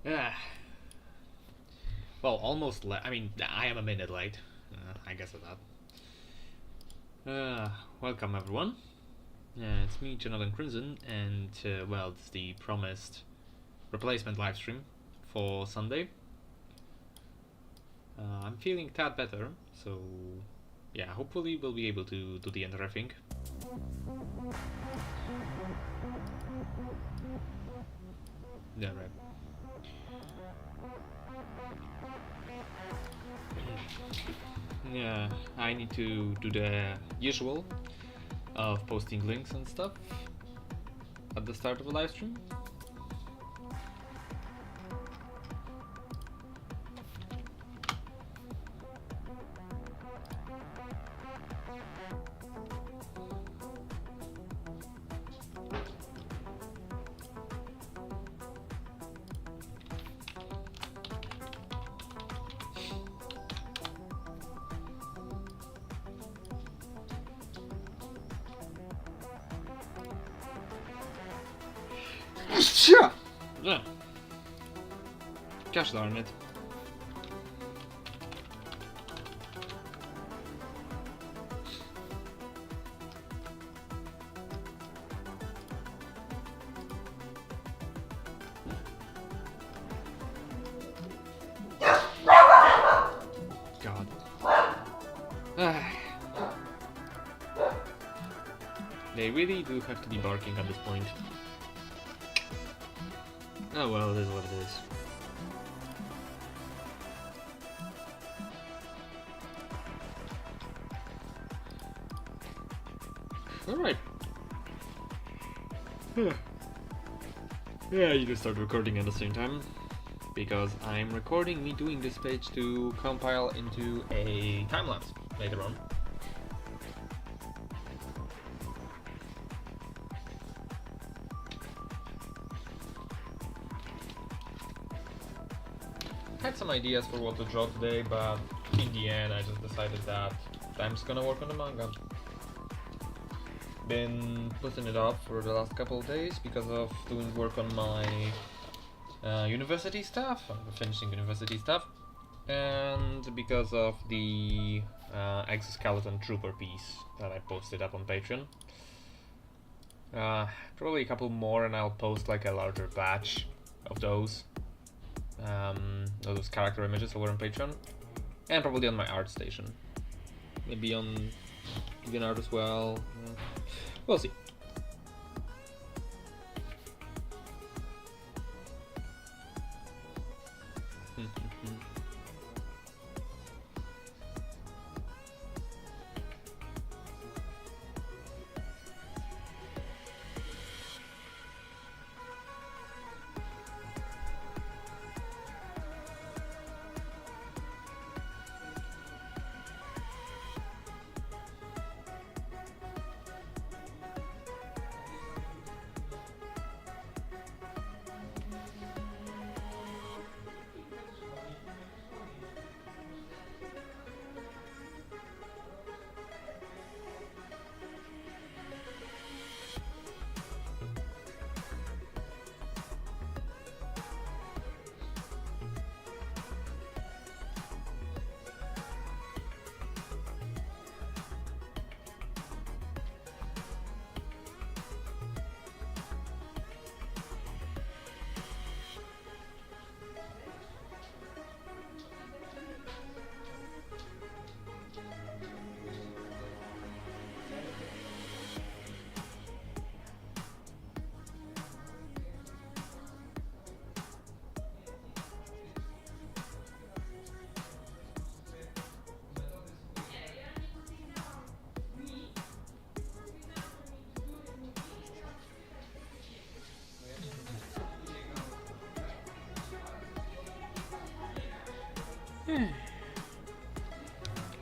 Uh, well, almost I mean, I am a minute late. I guess of that. Welcome everyone. It's me, Jonathan Crimson, and well, it's the promised replacement livestream for Sunday. I'm feeling tad better, so yeah, hopefully we'll be able to do the entire thing. Yeah, right. Yeah, I need to do the usual of posting links and stuff at the start of a live stream. Sure. Yeah. Gosh darn it. God. They really do have to be barking at this point. Oh well, it is what it is. Alright. Yeah, you can start recording at the same time. Because I'm recording me doing this page to compile into a time-lapse later on. Had some ideas for what to draw today, but in the end I just decided that I'm just gonna work on the manga. Been putting it off for the last couple of days because of doing work on my university stuff, finishing university stuff, and because of the exoskeleton trooper piece that I posted up on Patreon. Probably a couple more and I'll post like a larger batch of those character images over on Patreon, and probably on my art station, maybe on DeviantArt as well. We'll see.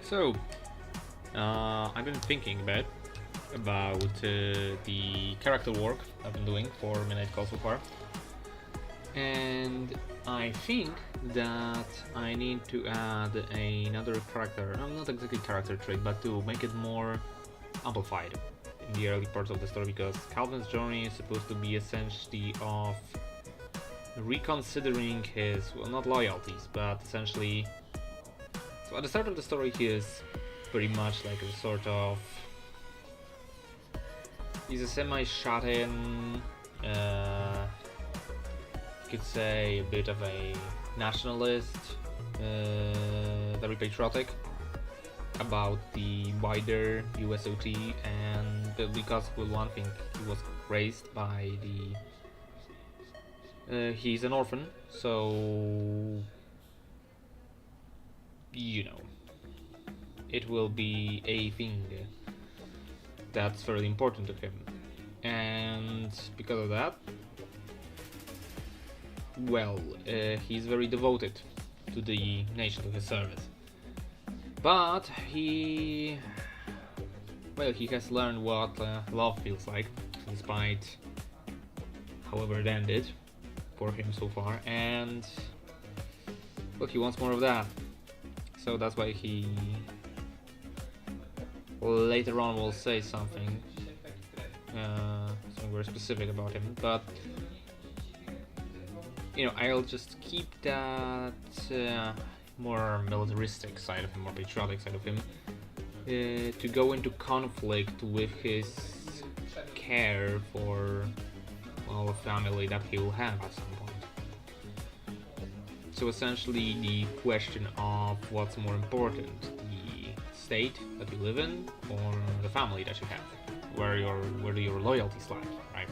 So, I've been thinking about the character work I've been doing for Midnight Call so far, and I think that I need to add another character, not exactly character trait, but to make it more amplified in the early parts of the story, because Calvin's journey is supposed to be essentially of reconsidering his, well, not loyalties, but essentially. So at the start of the story, he is pretty much like a sort of. He's a semi-shut-in, you could say a bit of a nationalist, very patriotic about the wider USOT, and because, well, one thing, he was raised by the. He's an orphan, so you know, it will be a thing that's very important to him, and because of that, well, he's very devoted to the nation, to his service. But he has learned what love feels like, despite however it ended for him so far, and well, he wants more of that. So that's why he later on will say something very specific about him. But you know, I'll just keep that more militaristic side of him, more patriotic side of him, to go into conflict with his care for, well, a family that he will have at some point. So essentially the question of what's more important, the state that you live in or the family that you have, where do your loyalties lie, right?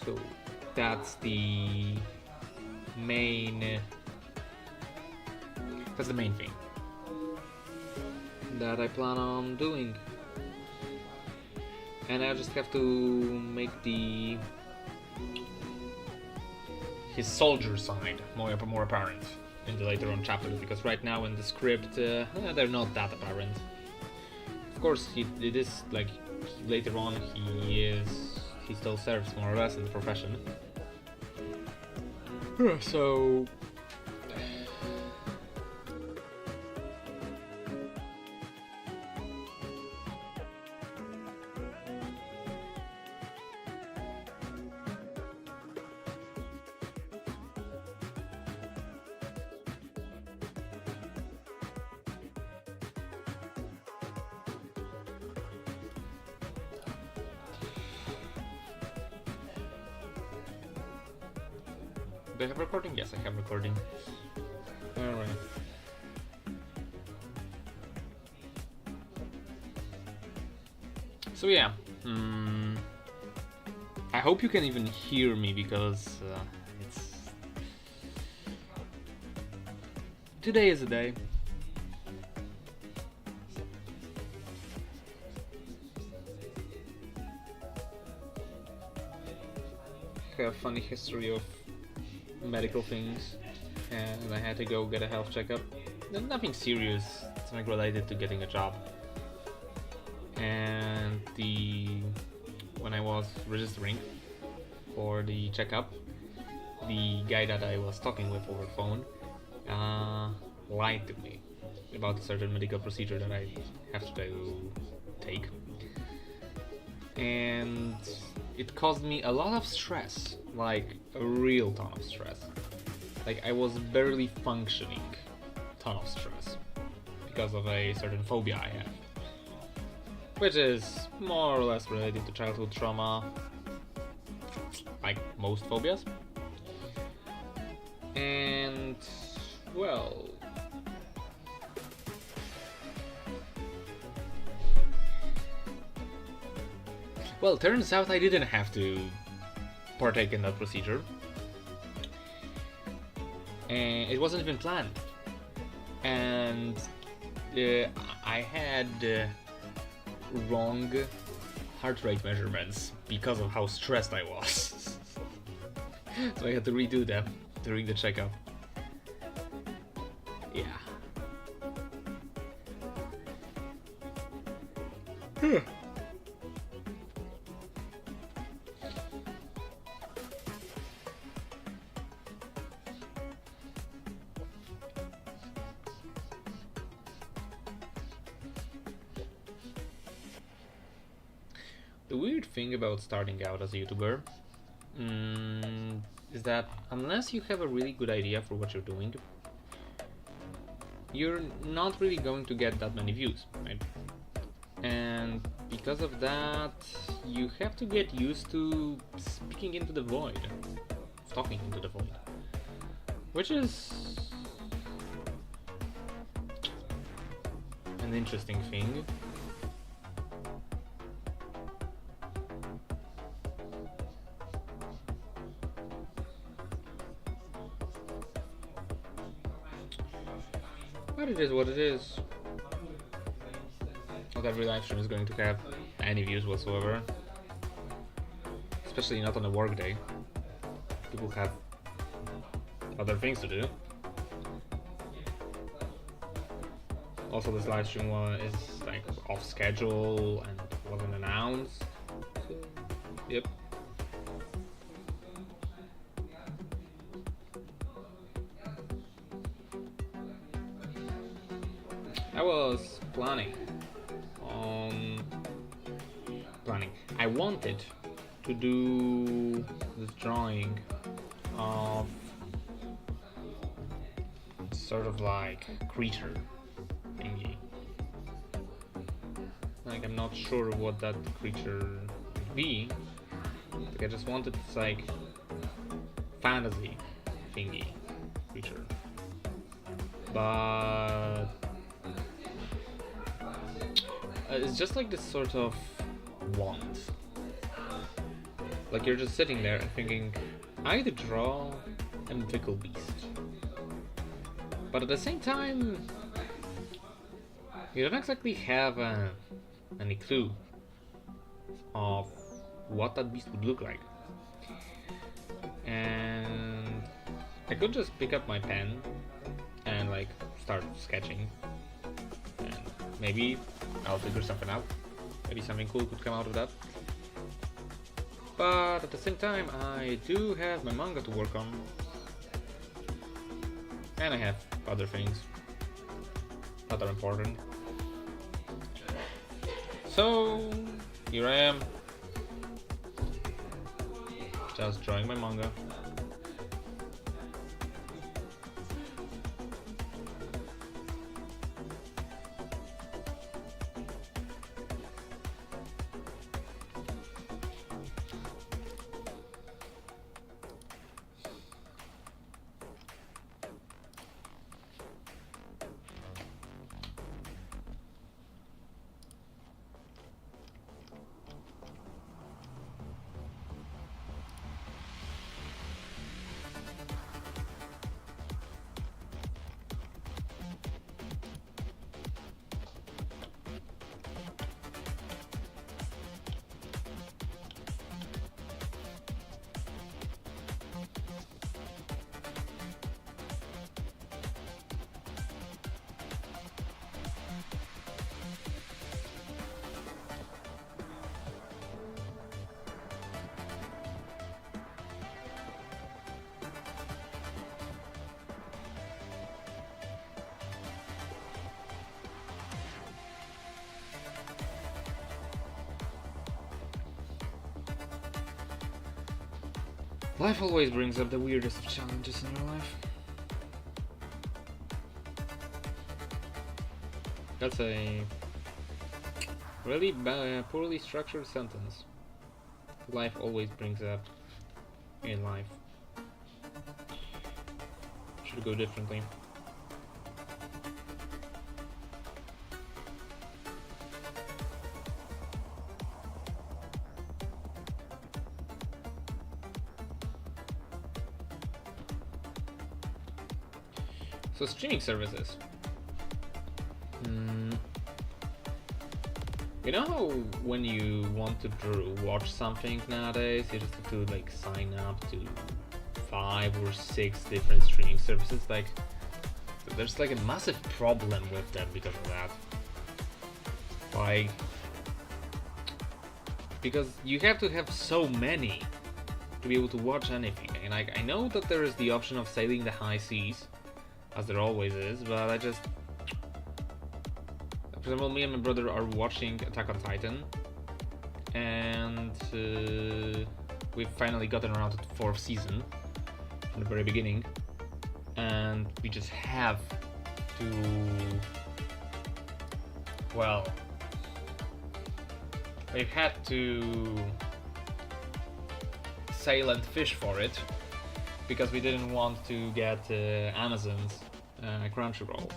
So that's the main thing that I plan on doing, and I just have to make his soldier side more apparent in the later on chapters, because right now in the script they're not that apparent. Of course, it is like later on he still serves more or less in the profession. So do I have recording? Yes, I have recording. Alright. So yeah, I hope you can even hear me, because today is a day. I have a funny history of medical things, and I had to go get a health checkup. Nothing serious, something related to getting a job. And when I was registering for the checkup, the guy that I was talking with over the phone lied to me about a certain medical procedure that I have to take, and it caused me a lot of stress, like a real ton of stress. Like I was barely functioning, ton of stress, because of a certain phobia I have, which is more or less related to childhood trauma, like most phobias. And well, turns out I didn't have to partake in that procedure, and it wasn't even planned, and I had wrong heart rate measurements because of how stressed I was. So I had to redo them during the checkup. Yeah. The weird thing about starting out as a YouTuber, that unless you have a really good idea for what you're doing, you're not really going to get that many views, right? And because of that, you have to get used to speaking into the void, talking into the void, which is an interesting thing. But it is what it is. Not every live stream is going to have any views whatsoever. Especially not on a work day. People have other things to do. Also, this live stream is like off schedule and wasn't announced. So, yep. I was planning. I wanted to do this drawing of sort of like creature thingy. Like, I'm not sure what that creature would be. Like, I just wanted this like fantasy thingy creature. But it's just like this sort of want. Like, you're just sitting there and thinking, I either draw a mythical beast, but at the same time, you don't exactly have any clue of what that beast would look like. And I could just pick up my pen and like start sketching, and maybe I'll figure something out. Maybe something cool could come out of that. But at the same time, I do have my manga to work on. And I have other things that are important. So, here I am. Just drawing my manga. Life always brings up the weirdest of challenges in your life. That's a really poorly structured sentence. Life always brings up in life. Should go differently. So, streaming services. You know how when you want to watch something nowadays, you just have to like sign up to 5 or 6 different streaming services? Like, there's like a massive problem with that because of that. Like, because you have to have so many to be able to watch anything. And like, I know that there is the option of sailing the high seas, as there always is, but I just... For example, me and my brother are watching Attack on Titan, and we've finally gotten around to the 4th season, in the very beginning, and we just have to, well, we had to sail and fish for it because we didn't want to get Amazon's Crunchyroll.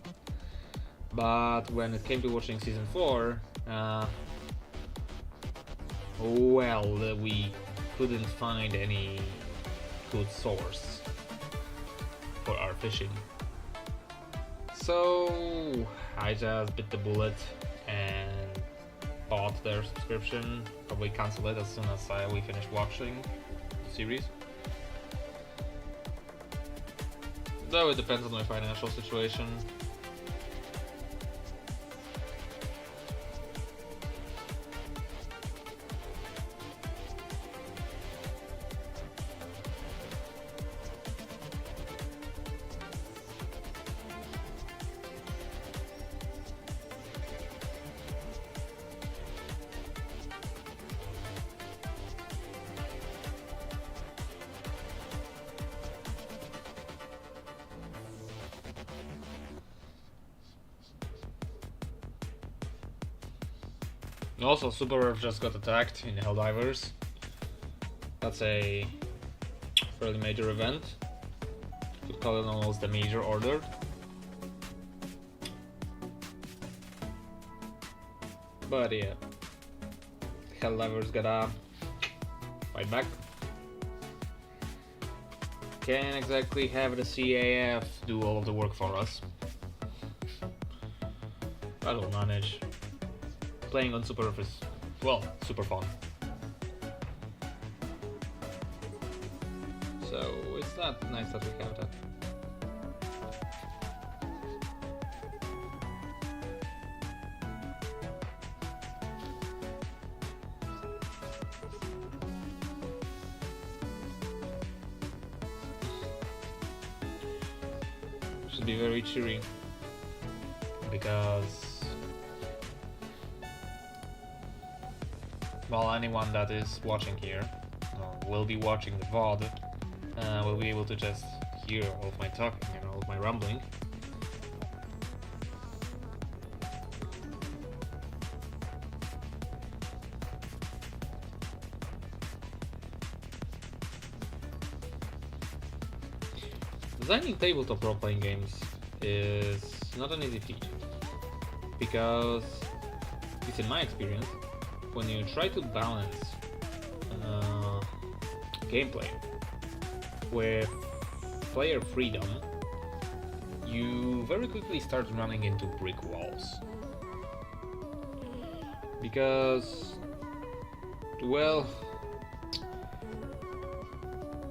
But when it came to watching season 4, we couldn't find any good source for our fishing. So I just bit the bullet and bought their subscription. Probably cancel it as soon as we finish watching the series. Though it depends on my financial situation. Also, Super Earth just got attacked in Helldivers. That's a fairly major event. Could call it almost a major order. But yeah, Helldivers gotta fight back. Can't exactly have the CAF do all of the work for us. But we'll manage. Playing on Super Earth is, well, super fun. So it's not nice that we have that. Should be very cheery because, well, anyone that is watching here will be watching the VOD, will be able to just hear all of my talking, all of my rambling. Designing tabletop role-playing games is not an easy feat, because, at least in my experience, when you try to balance gameplay with player freedom, you very quickly start running into brick walls. Because, well,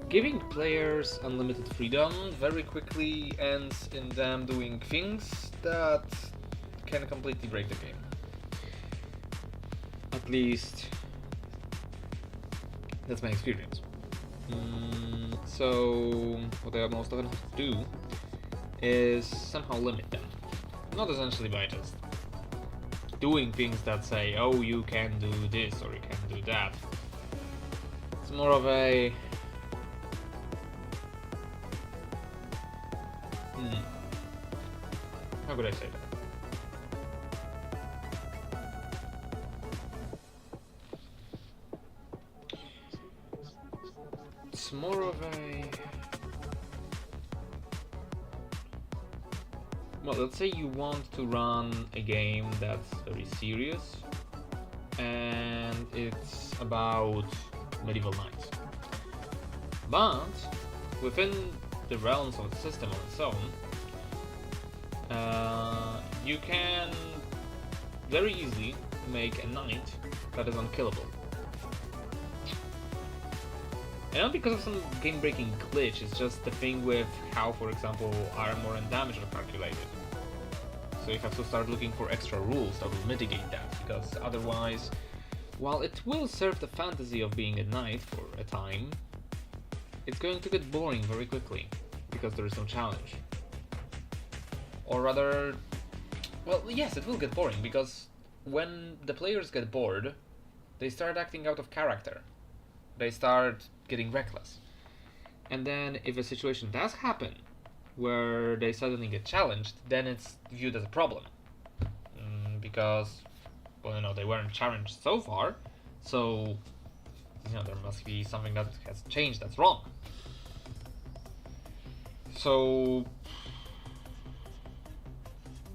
giving players unlimited freedom very quickly ends in them doing things that can completely break the game. At least, that's my experience. So, what I most often have to do is somehow limit them. Not essentially by just doing things that say, oh, you can do this or you can do that. It's more of a... how could I say that? It's more of a... well, let's say you want to run a game that's very serious and it's about medieval knights. But within the realms of the system on its own, you can very easily make a knight that is unkillable. And not because of some game-breaking glitch, it's just the thing with how, for example, armor and damage are calculated. So you have to start looking for extra rules that will mitigate that, because otherwise, while it will serve the fantasy of being a knight for a time, it's going to get boring very quickly, because there is no challenge. Or rather, well, yes, it will get boring, because when the players get bored, they start acting out of character. They start getting reckless. And then if a situation does happen where they suddenly get challenged, then it's viewed as a problem. Because, well, they weren't challenged so far, so, there must be something that has changed that's wrong. So,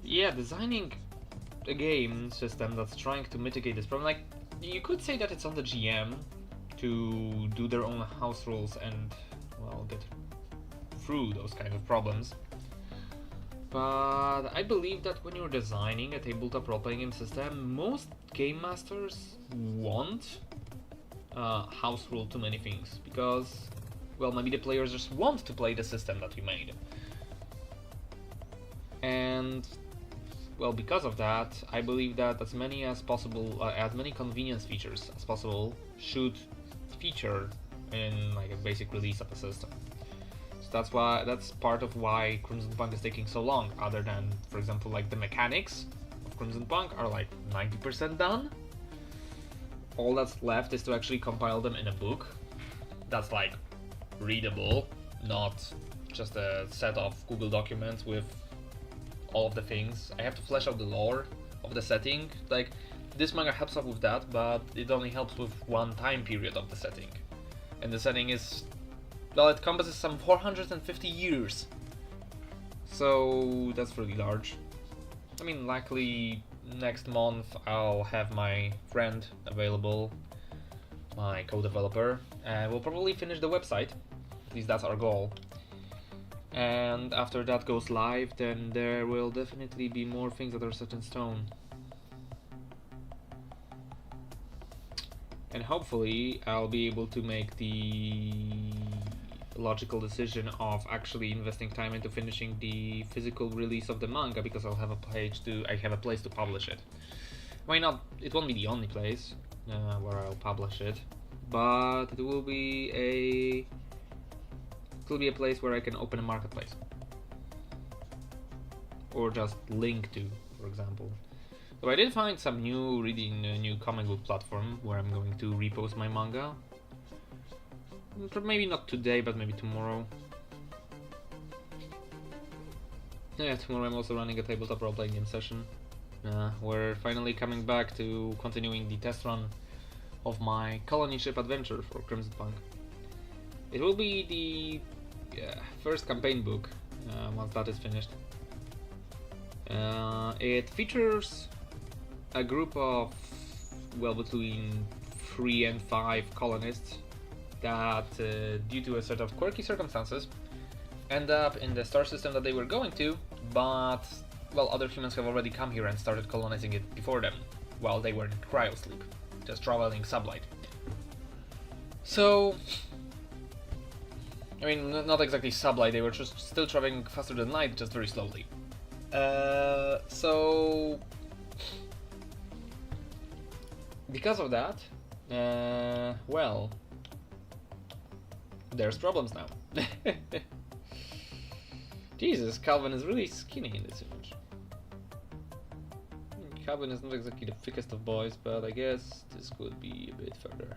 yeah, designing a game system that's trying to mitigate this problem, like, you could say that it's on the GM to do their own house rules and, well, get through those kind of problems. But I believe that when you're designing a tabletop role-playing game system, most game masters won't house rule too many things, because, well, maybe the players just want to play the system that you made. And, well, because of that, I believe that as many as possible, as many convenience features as possible should feature in like a basic release of a system. That's part of why Crimson Punk is taking so long, other than, for example, like the mechanics of Crimson Punk are like 90% done. All that's left is to actually compile them in a book that's like readable, not just a set of Google documents with all of the things. I have to flesh out the lore of the setting. Like, this manga helps out with that, but it only helps with one time period of the setting. And the setting is, well, it encompasses some 450 years. So that's really large. I mean, luckily next month I'll have my friend available, my co-developer, and we'll probably finish the website. At least that's our goal. And after that goes live, then there will definitely be more things that are set in stone. And hopefully I'll be able to make the logical decision of actually investing time into finishing the physical release of the manga, because I have a place to publish it. It won't be the only place where I'll publish it, but it will be a place where I can open a marketplace, or just link to, for example. So I did find some new comic book platform where I'm going to repost my manga. Maybe not today, but maybe tomorrow. Yeah, tomorrow I'm also running a tabletop role-playing game session. We're finally coming back to continuing the test run of my colony ship adventure for Crimson Punk. It will be the first campaign book once that is finished. It features a group of, well, between 3 and 5 colonists that, due to a set of quirky circumstances, end up in the star system that they were going to, but, well, other humans have already come here and started colonizing it before them, while they were in cryosleep, just traveling sublight. So, I mean, not exactly sublight, they were just still traveling faster than light, just very slowly. So, because of that, well, there's problems now. Jesus, Calvin is really skinny in this image. Calvin is not exactly the thickest of boys, but I guess this could be a bit further.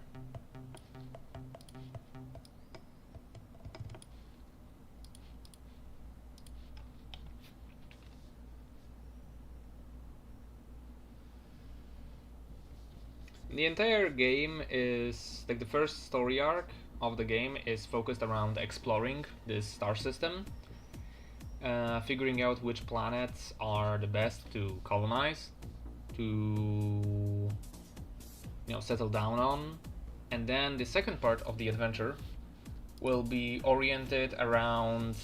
The entire game is, like, the first story arc of the game is focused around exploring this star system, figuring out which planets are the best to colonize, to settle down on, and then the second part of the adventure will be oriented around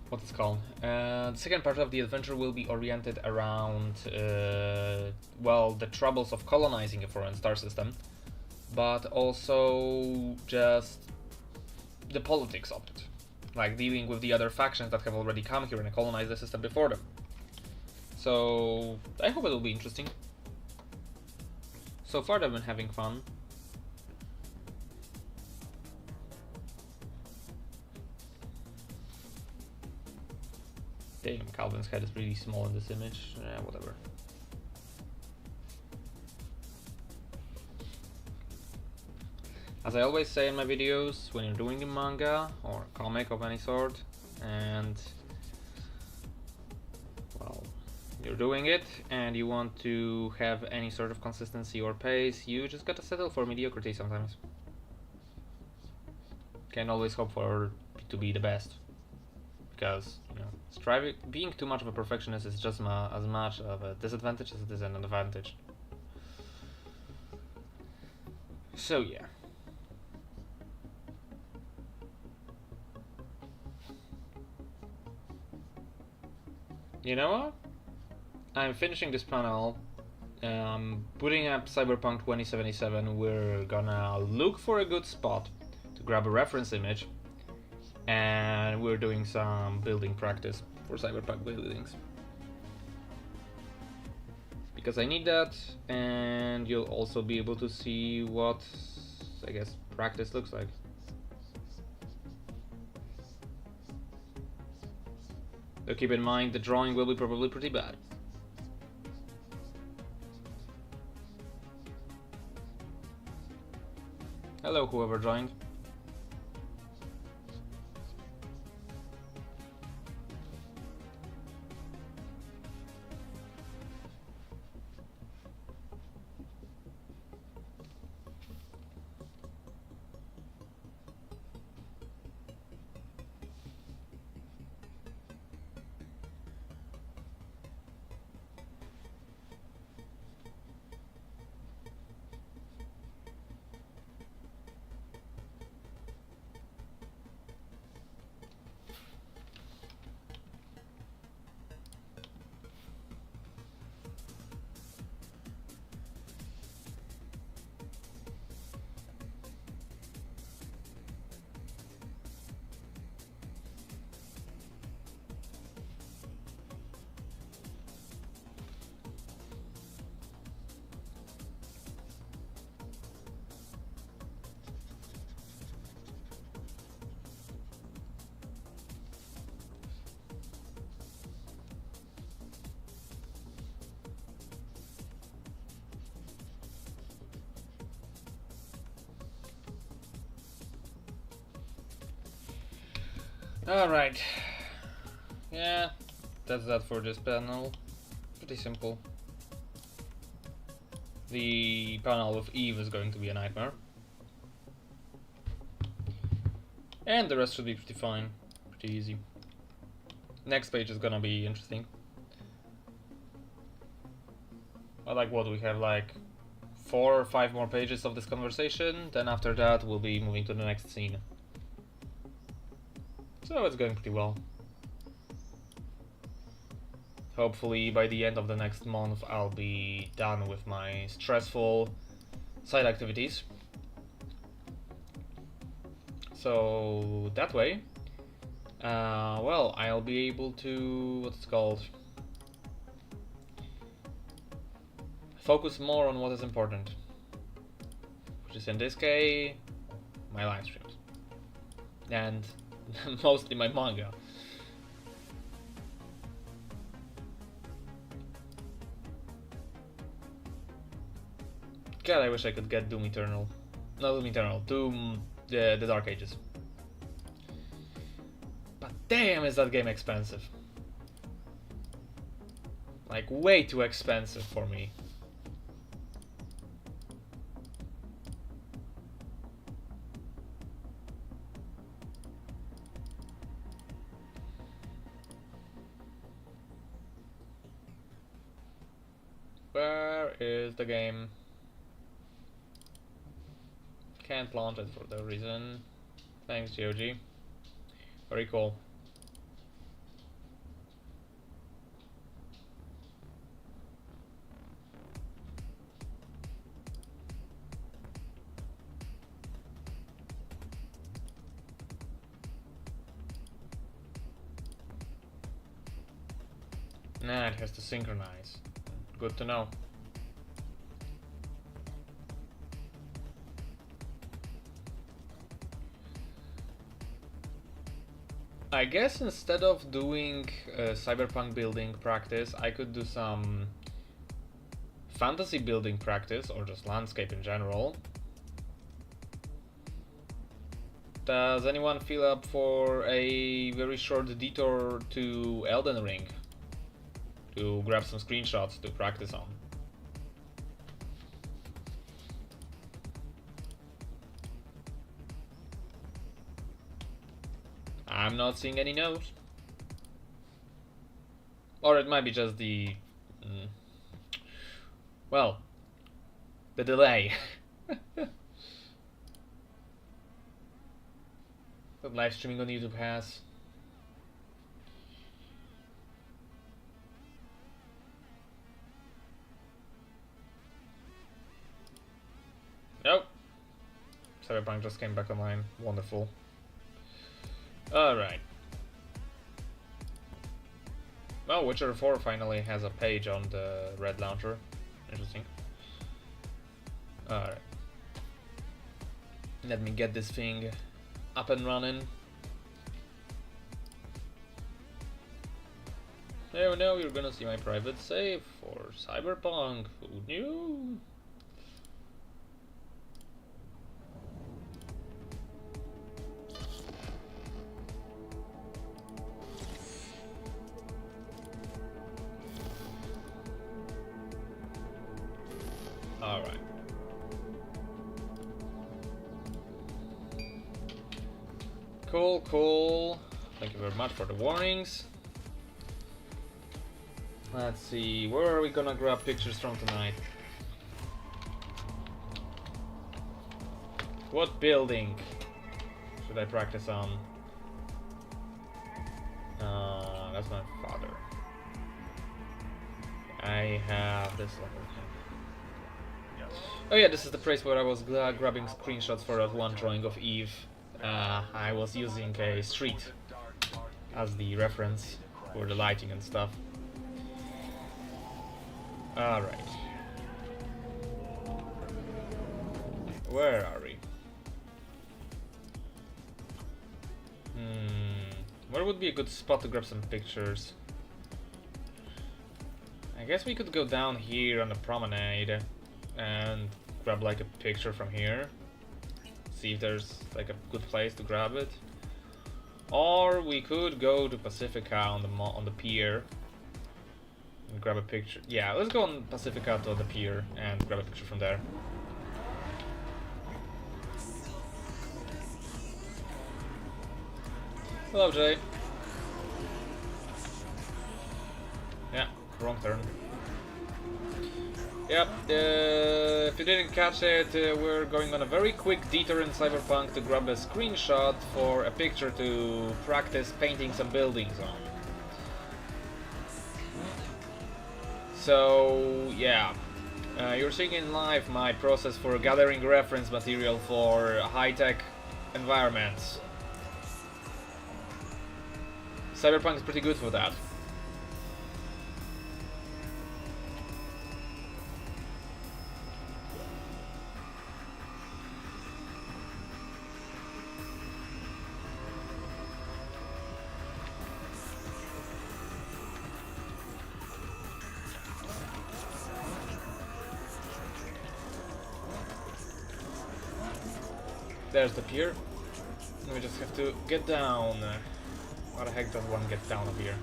what it's called. The second part of the adventure will be oriented around, well, the troubles of colonizing a foreign star system, but also just the politics of it, like dealing with the other factions that have already come here and colonized the system before them. So I hope it'll be interesting. So far I've been having fun. Damn, Calvin's head is really small in this image. Whatever. as I always say in my videos, when you're doing a manga or a comic of any sort, and well, you're doing it and you want to have any sort of consistency or pace, you just gotta settle for mediocrity sometimes. Can't always hope for to be the best, because being too much of a perfectionist is just as much of a disadvantage as it is an advantage. So yeah. You know what? I'm finishing this panel, putting up Cyberpunk 2077. We're gonna look for a good spot to grab a reference image, and we're doing some building practice for Cyberpunk buildings. Because I need that, and you'll also be able to see what, I guess, practice looks like. So keep in mind, the drawing will be probably pretty bad. Hello, whoever joined. Alright, yeah, that's that for this panel. Pretty simple. The panel with Eve is going to be a nightmare. And the rest should be pretty fine, pretty easy. Next page is gonna be interesting. I like what we have, like 4 or 5 more pages of this conversation, then after that we'll be moving to the next scene. So it's going pretty well. Hopefully by the end of the next month I'll be done with my stressful side activities. So that way, well, I'll be able to, what's it called? Focus more on what is important. Which is in this case, my live streams. And mostly my manga. God, I wish I could get Doom Eternal. Not Doom Eternal, Doom the Dark Ages. But damn, is that game expensive. Like, way too expensive for me. Where is the game? Can't launch it for the reason. Thanks, GOG. Very cool. Nah, it has to synchronize. Good to know. I guess instead of doing cyberpunk building practice, I could do some fantasy building practice, or just landscape in general. Does anyone feel up for a very short detour to Elden Ring? To grab some screenshots to practice on? I'm not seeing any no's. Or it might be just the... well, the delay. That live streaming on YouTube has. Nope. Cyberpunk just came back online. Wonderful. Alright. Oh, Witcher 4 finally has a page on the Red Launcher. Interesting. Alright. Let me get this thing up and running. Oh no, you're gonna see my private save for Cyberpunk. Who knew? Alright. Cool, cool. Thank you very much for the warnings. Let's see, where are we gonna grab pictures from tonight? What building should I practice on? That's my father. I have this one. Oh yeah, this is the place where I was grabbing screenshots for that one drawing of Eve. I was using a street as the reference for the lighting and stuff. Alright. Where are we? Where would be a good spot to grab some pictures? I guess we could go down here on the promenade and grab like a picture from here. See if there's like a good place to grab it. Or we could go to Pacifica on the pier and grab a picture. Yeah, let's go on Pacifica to the pier and grab a picture from there. Hello, Jay. Yeah, wrong turn. Yep, if you didn't catch it, we're going on a very quick detour in Cyberpunk to grab a screenshot for a picture to practice painting some buildings on. So, yeah, you're seeing in live my process for gathering reference material for high-tech environments. Cyberpunk is pretty good for that. There's the pier. We just have to get down. How the heck does one get down up here?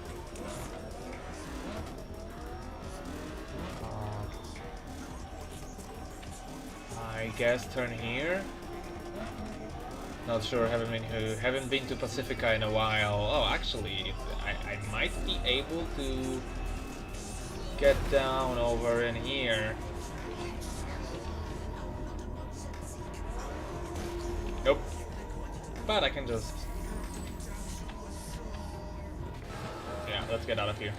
I guess turn here. Not sure. Haven't been to Pacifica in a while. Oh, actually, I might be able to get down over in here. Nope. But I can just... yeah, let's get out of here.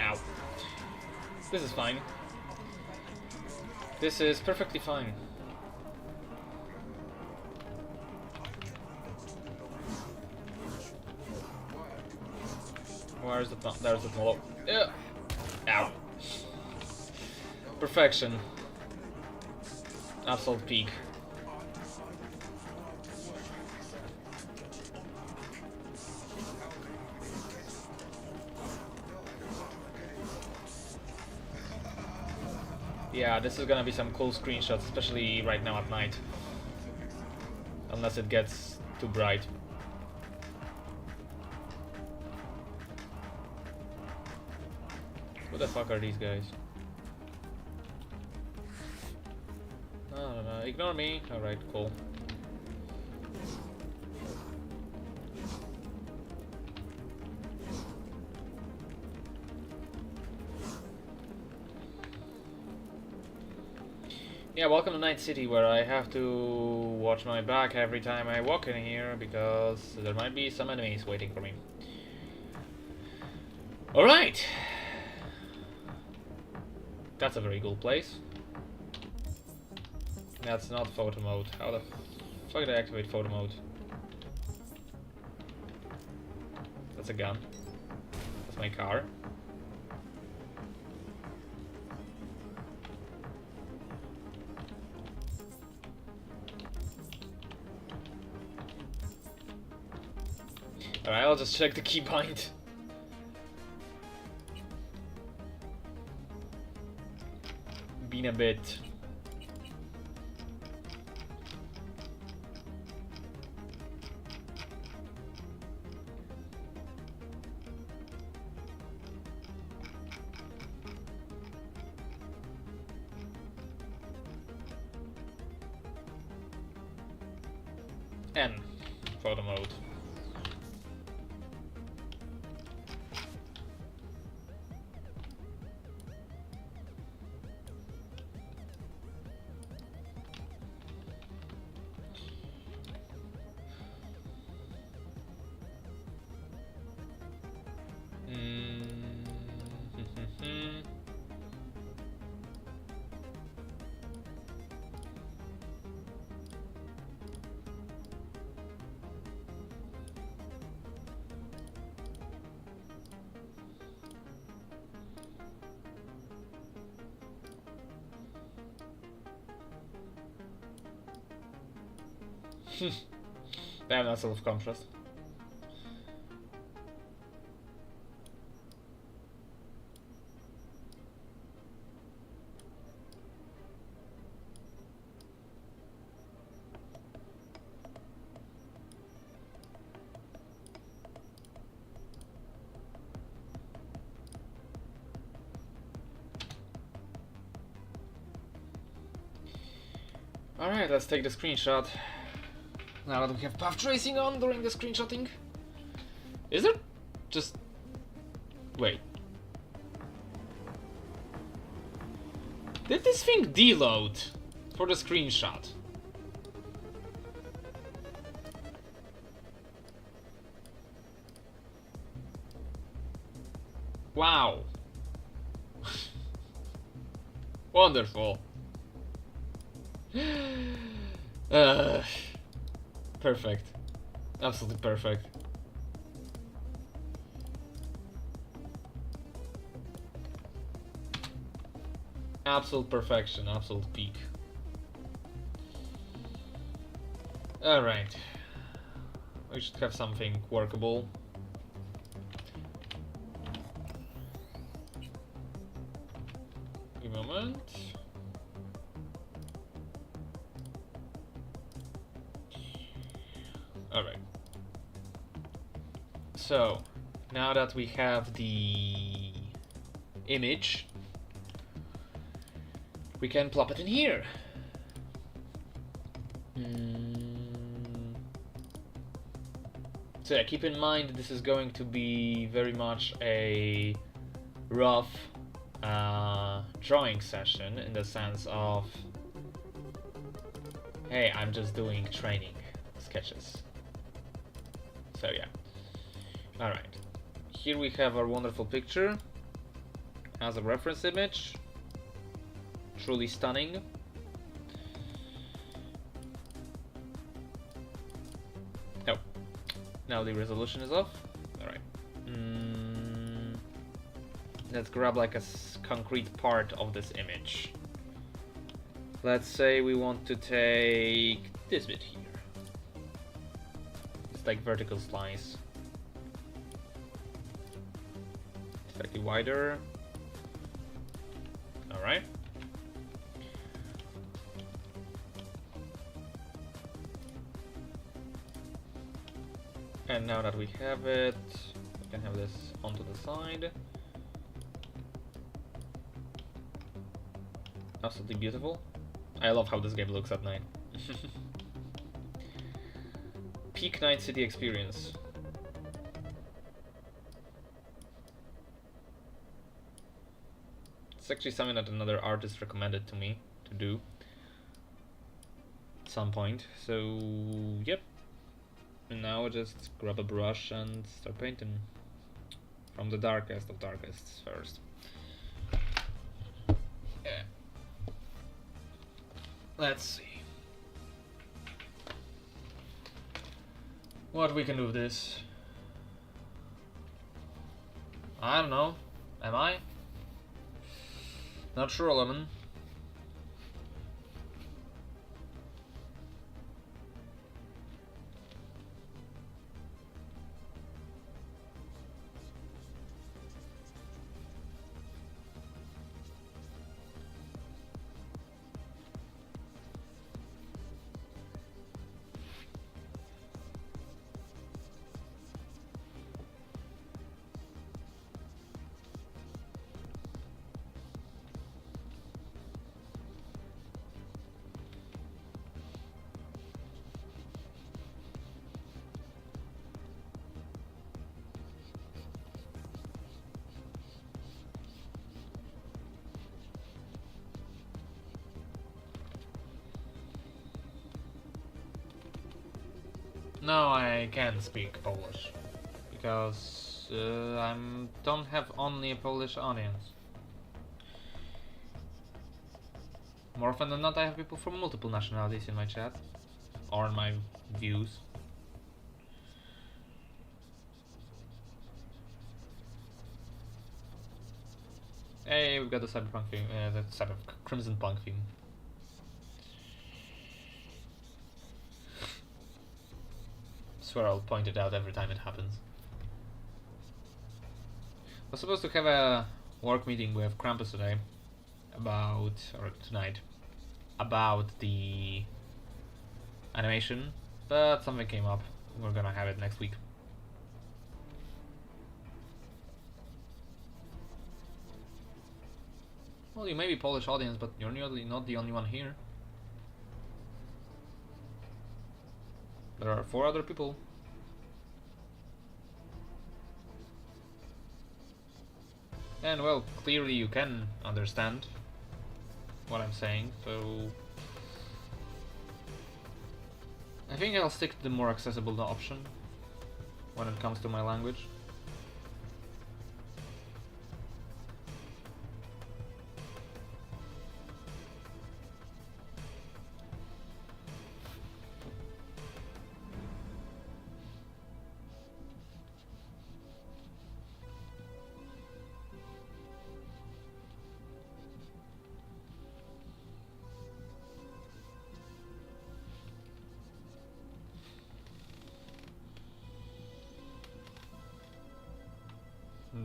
Ow. This is fine. This is perfectly fine. Where's the thumb? There's the thumb. Yeah. Ow. Perfection. Absolute peak. Yeah, this is gonna be some cool screenshots, especially right now at night. Unless it gets too bright. Who the fuck are these guys? No, ignore me. Alright, cool. Yeah, welcome to Night City, where I have to watch my back every time I walk in here, because there might be some enemies waiting for me. Alright! That's a very cool place. That's not photo mode. How the fuck did I activate photo mode? That's a gun. That's my car. Alright, I'll just check the keybind. Been a bit. N. Photo mode. Damn, that's self-conscious. Alright, let's take the screenshot. Now that we have path tracing on during the screenshotting. Is there just... Wait. Did this thing deload for the screenshot? Wow. Wonderful. Perfect. Absolutely perfect. Absolute perfection, absolute peak. Alright. We should have something workable. Give me a moment. Alright. So, now that we have the image, we can plop it in here. So yeah, keep in mind this is going to be very much a rough drawing session, in the sense of, hey, I'm just doing training sketches. So yeah. Alright. Here we have our wonderful picture as a reference image. Truly stunning. Oh. Now the resolution is off. Alright. Let's grab like a concrete part of this image. Let's say we want to take this bit here. It's like vertical slice. Slightly wider. Alright. And now that we have it, we can have this onto the side. Absolutely beautiful. I love how this game looks at night. Peak Night City experience. It's actually something that another artist recommended to me to do at some point. So, yep. And now just grab a brush and start painting. From the darkest of darkests first. Yeah. Let's see what we can do with this. I don't know. Am I? Not sure, Lemon. No, I can't speak Polish because I don't have only a Polish audience. More often than not, I have people from multiple nationalities in my chat or in my views. Hey, we've got the cyberpunk theme, the crimson punk theme. Swear I'll point it out every time it happens. I was supposed to have a work meeting with Krampus today or tonight, about the animation, but something came up. We're gonna have it next week. Well, you may be Polish audience, but you're not the only one here. There are 4 other people. And well, clearly you can understand what I'm saying, so I think I'll stick to the more accessible option when it comes to my language.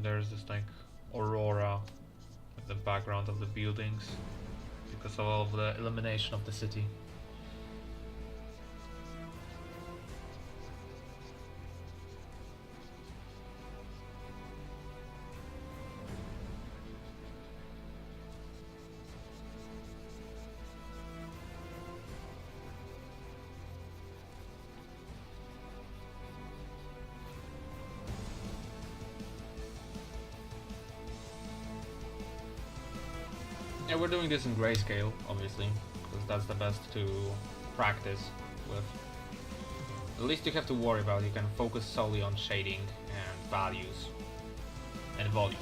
There's this like aurora in the background of the buildings because of all the illumination of the city. Yeah, we're doing this in grayscale, obviously, because that's the best to practice with. The least you have to worry about, you can focus solely on shading and values and volumes.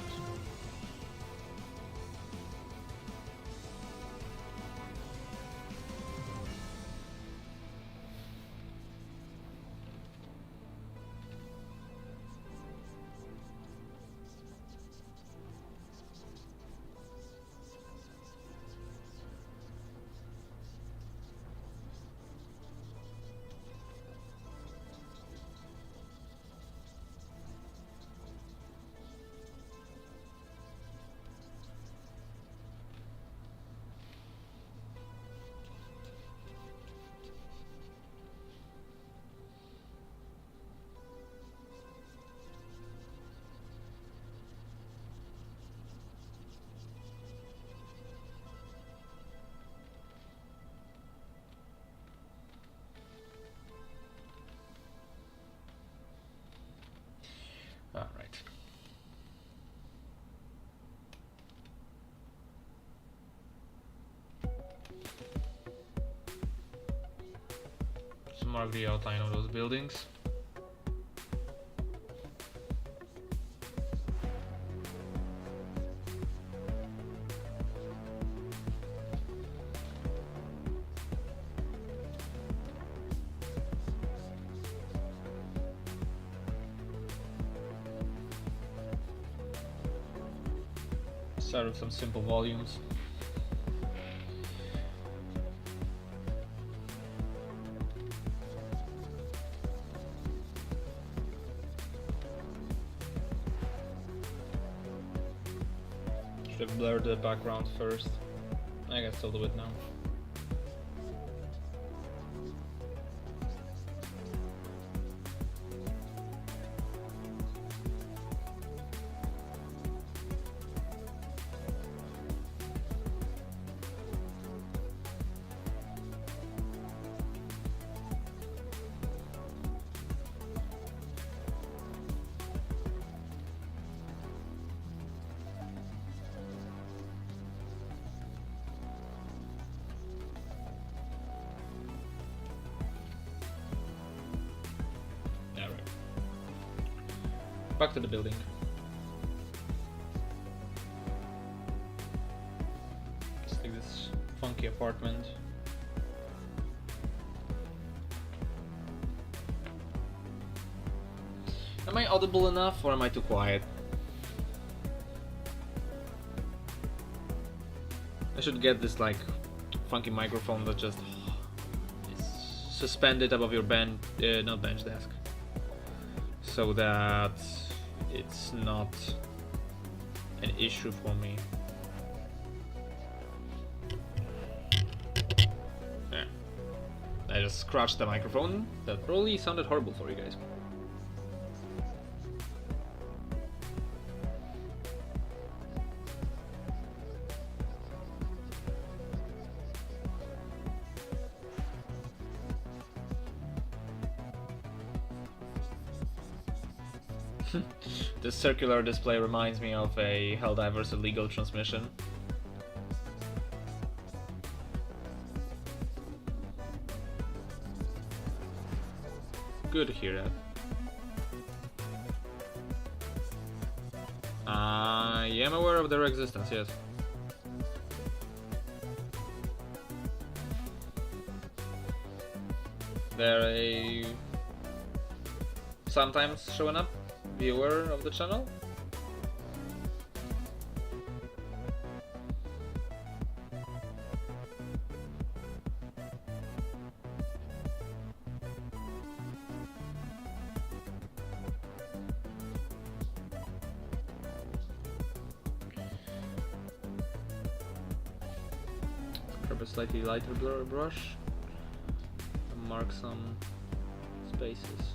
mark the outline of those buildings. Start with some simple volumes. Should have blurred the background first. I guess I'll do it now. Back to the building. Let's take this funky apartment. Am I audible enough or am I too quiet? I should get this like funky microphone that just is suspended above your bench, not bench desk, so that it's not an issue for me. There. I just scratched the microphone. That probably sounded horrible for you guys. This circular display reminds me of a Helldivers illegal transmission. Good to hear that. I am aware of their existence, yes. They're a sometimes showing up viewer of the channel. Grab a slightly lighter brush and mark some spaces.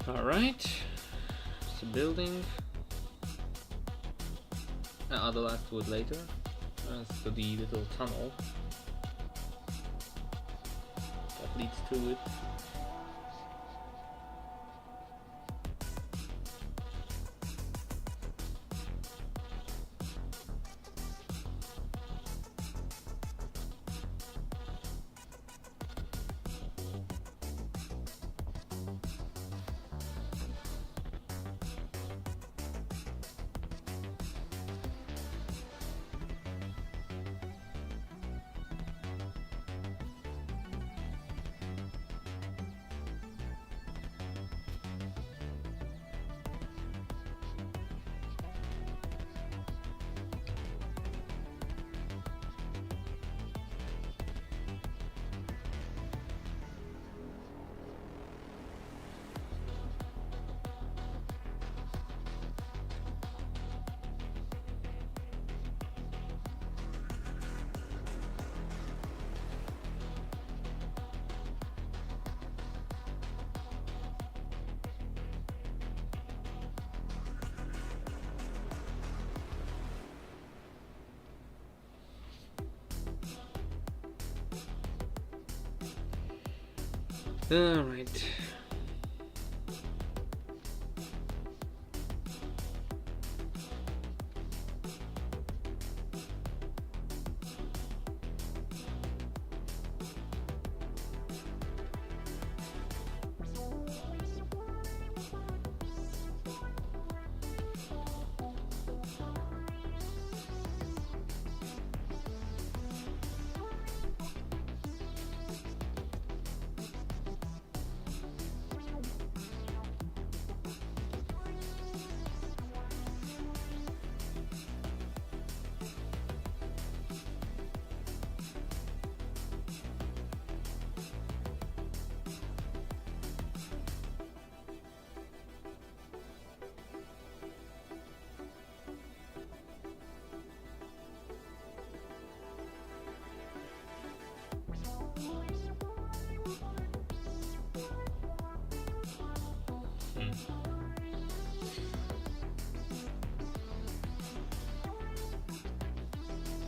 Alright, it's a building. I'll add the last wood later. As to the little tunnel that leads to it. Alright.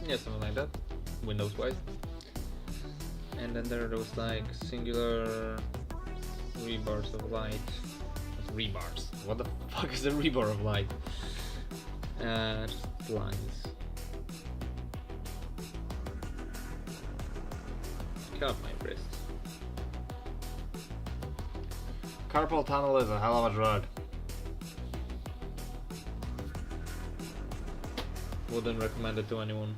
Yeah, something like that, Windows wise. And then there are those like singular rebars of light. Rebars? What the fuck is a rebar of light? Just lines. Cut my wrist. Carpal tunnel is a hell of a drug. Wouldn't recommend it to anyone.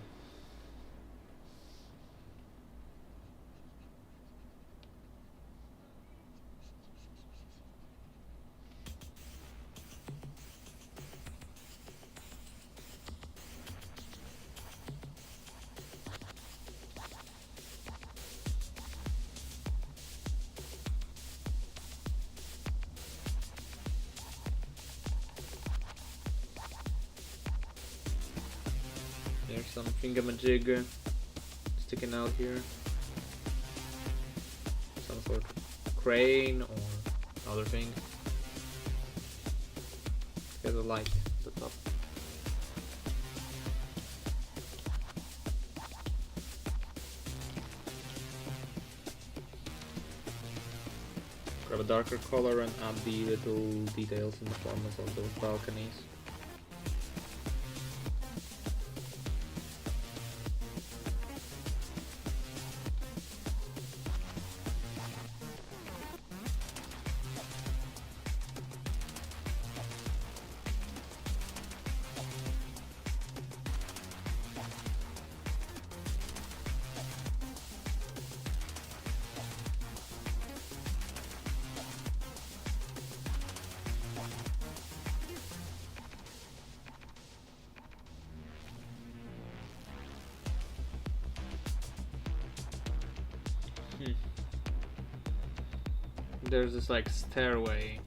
There's some thingamajig sticking out here. Some sort of crane or other thing. There's a light at the top. Grab a darker color and add the little details in the corners of those balconies. There's this like stairway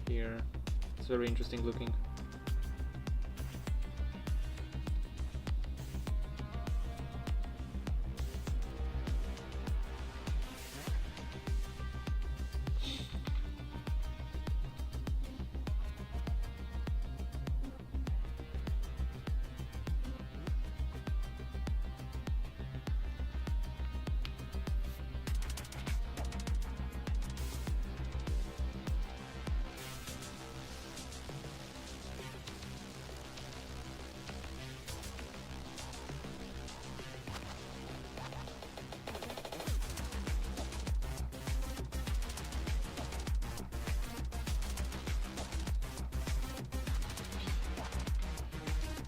here. It's very interesting looking.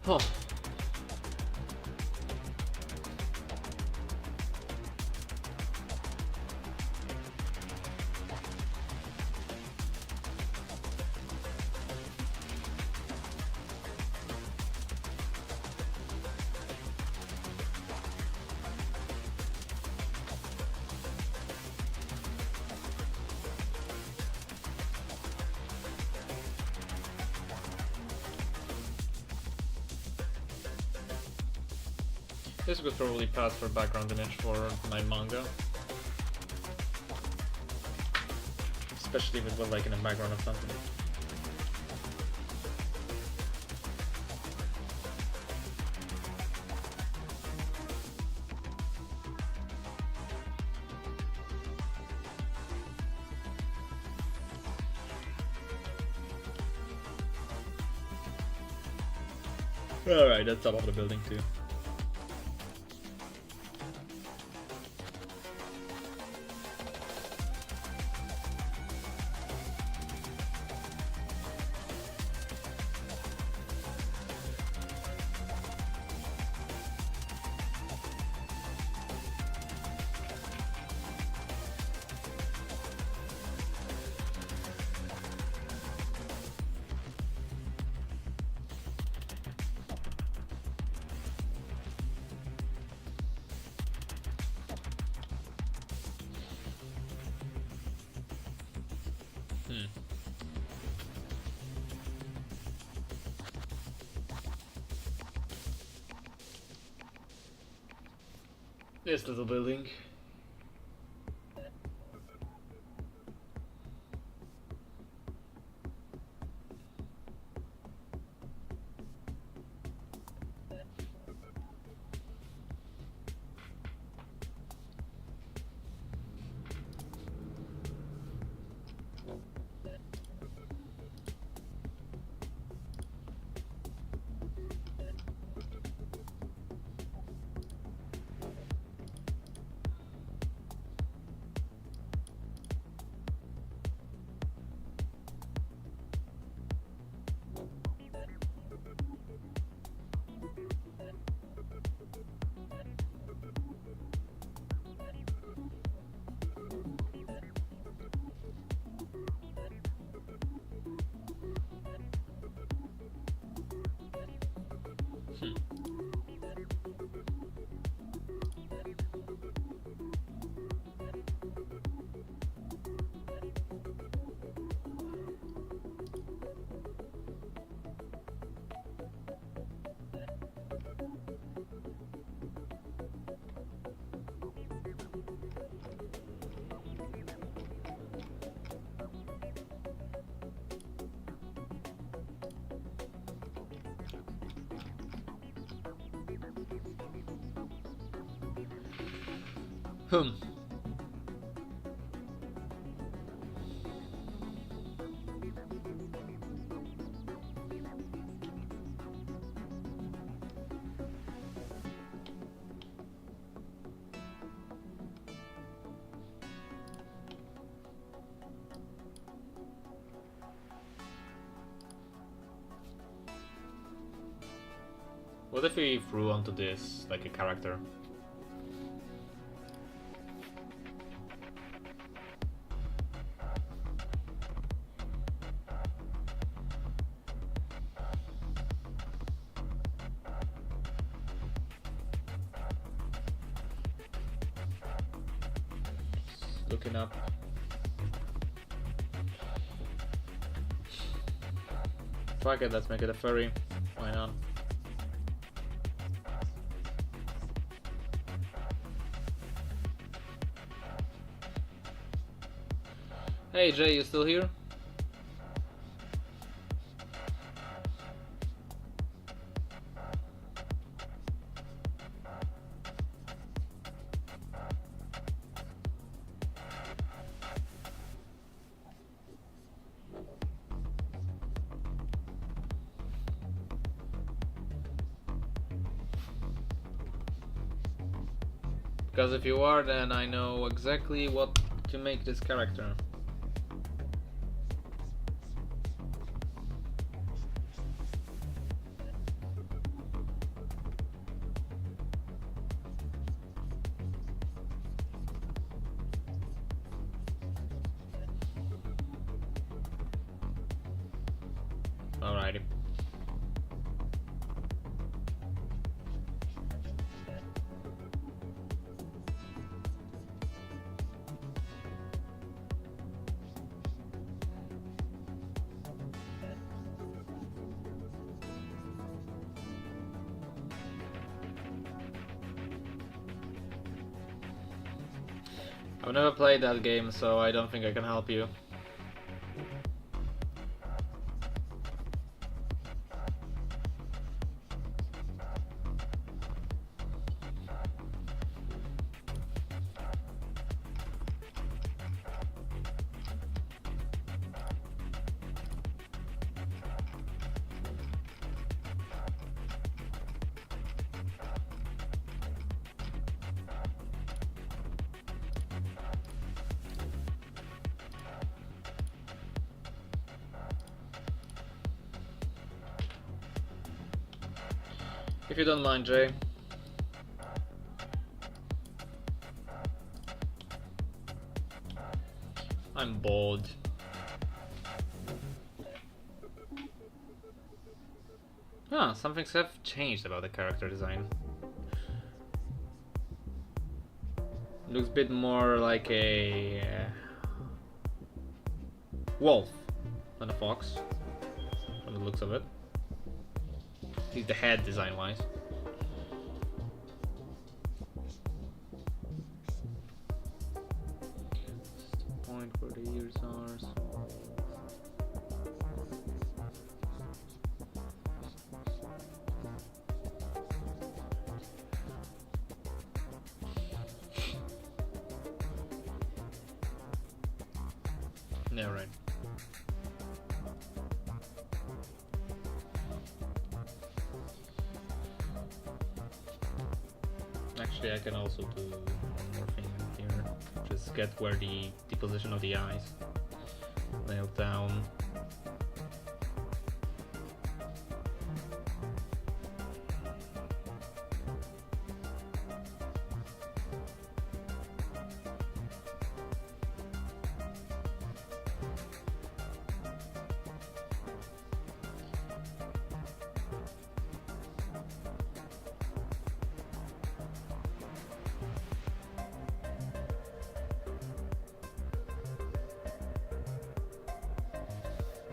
Huh. This could probably pass for background image for my manga. Especially if it was like in the background of something. Alright, that's top of the building too. This little building. What if we threw onto this like a character? Looking up. Fuck it, let's make it a furry. Why not? Hey Jay, you still here? Because if you are, then I know exactly what to make this character. Alrighty. I've never played that game, so I don't think I can help you. If you don't mind, Jay. I'm bored. Some things have changed about the character design. Looks a bit more like a wolf than a fox, from the looks of it. At least the head design-wise. The point where the ears are. So yeah, right. Actually, I can also do one more thing here. Just get where the position of the eyes nailed down.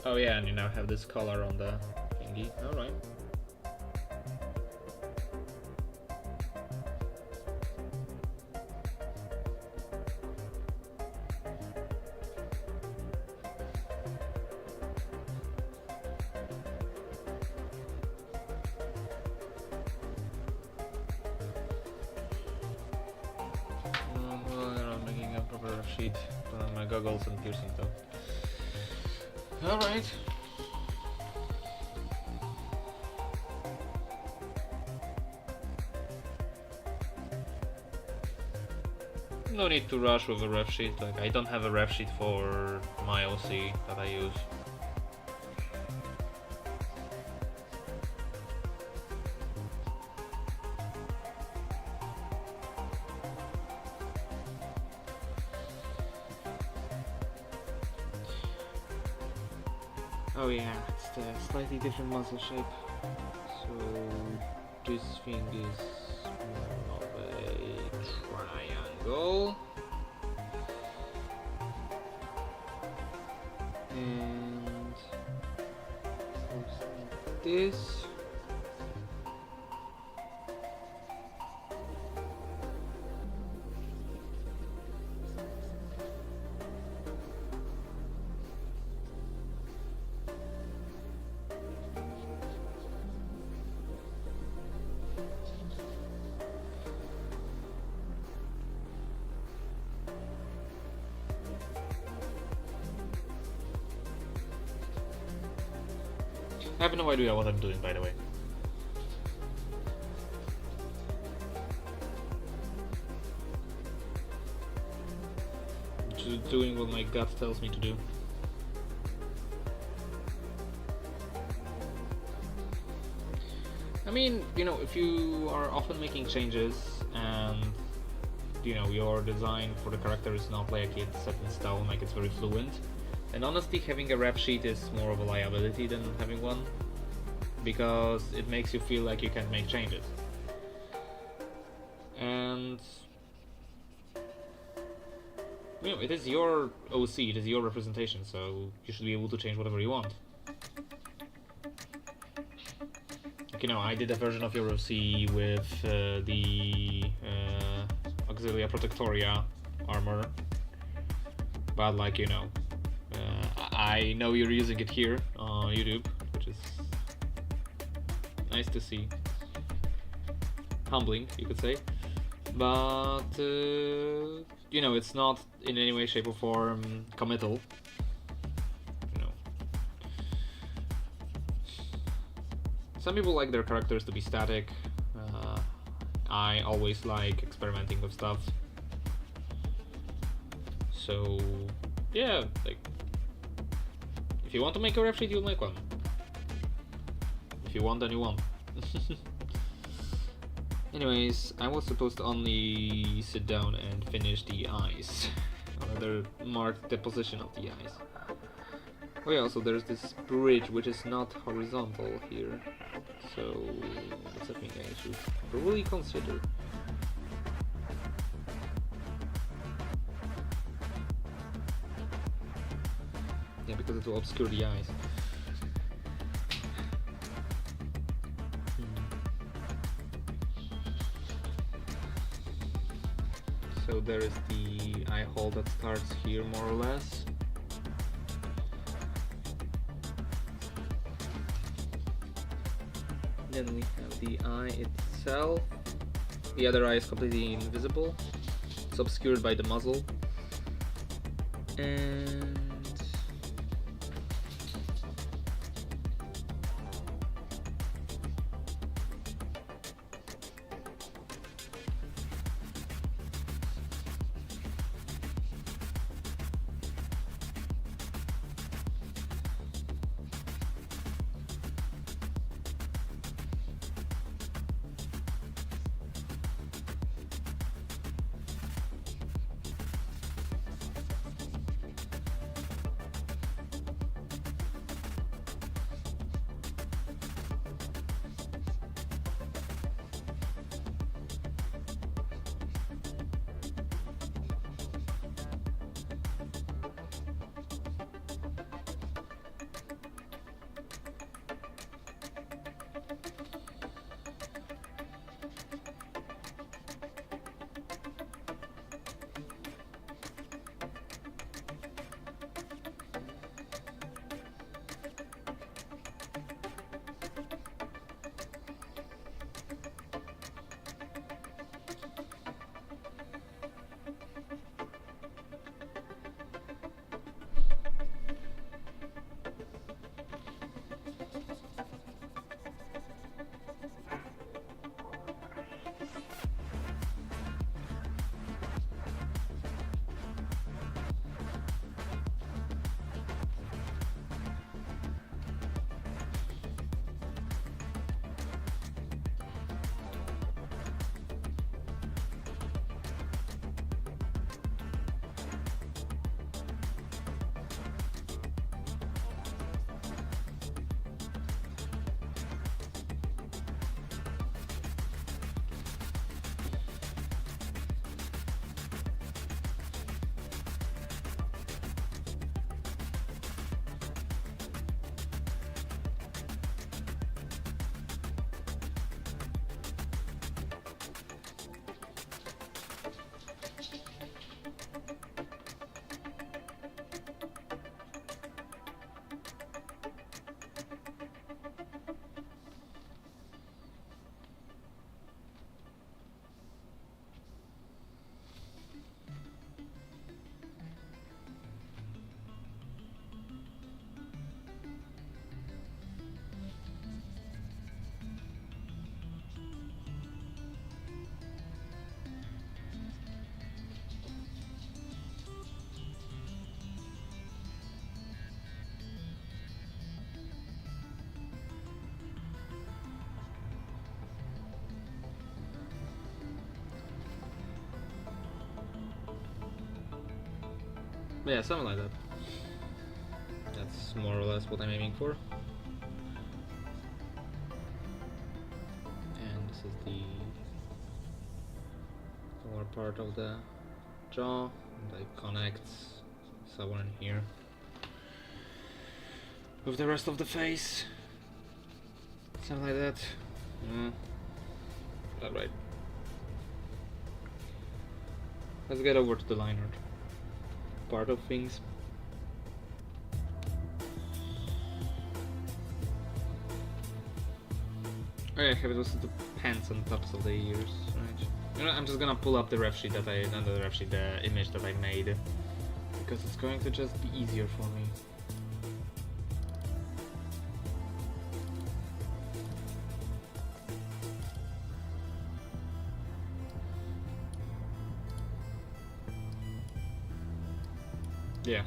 Oh yeah, and you now have this color on the thingy. Alright. Well, I'm making a proper sheet. Put on my goggles and piercing though. Alright. No need to rush with a ref sheet. Like, I don't have a ref sheet for my OC that I use. Oh yeah, it's the slightly different muscle shape. So this thing is more of a triangle. And like this. I have no idea what I'm doing, by the way. Just doing what my gut tells me to do. I mean, you know, if you are often making changes and, you know, your design for the character is not like it's set in stone, like it's very fluent, and honestly, having a rep sheet is more of a liability than having one, because it makes you feel like you can't make changes. And you know, it is your OC, it is your representation, so you should be able to change whatever you want. Like, you know, I did a version of your OC with the Auxilia Protectoria armor, but like, you know, I know you're using it here on YouTube, which is nice to see. Humbling, you could say. But, you know, it's not in any way, shape or form committal. You know. Some people like their characters to be static. I always like experimenting with stuff. So, yeah, like, if you want to make a ref sheet, you'll make one. If you want, then you want. Anyways, I was supposed to only sit down and finish the eyes, or rather mark the position of the eyes. Oh yeah, also there's this bridge which is not horizontal here, so that's a thing I should probably consider. Yeah, because it will obscure the eyes. So there is the eye hole that starts here more or less. Then we have the eye itself. The other eye is completely invisible. It's obscured by the muzzle. And yeah, something like that. That's more or less what I'm aiming for. And this is the lower part of the jaw, and it connects somewhere in here with the rest of the face. Something like that. Alright. Let's get over to the line art part of things. Oh yeah, I have those the pants on tops of the ears, right? You know, I'm just gonna pull up the ref sheet the image that I made, because it's going to just be easier for me. Yeah.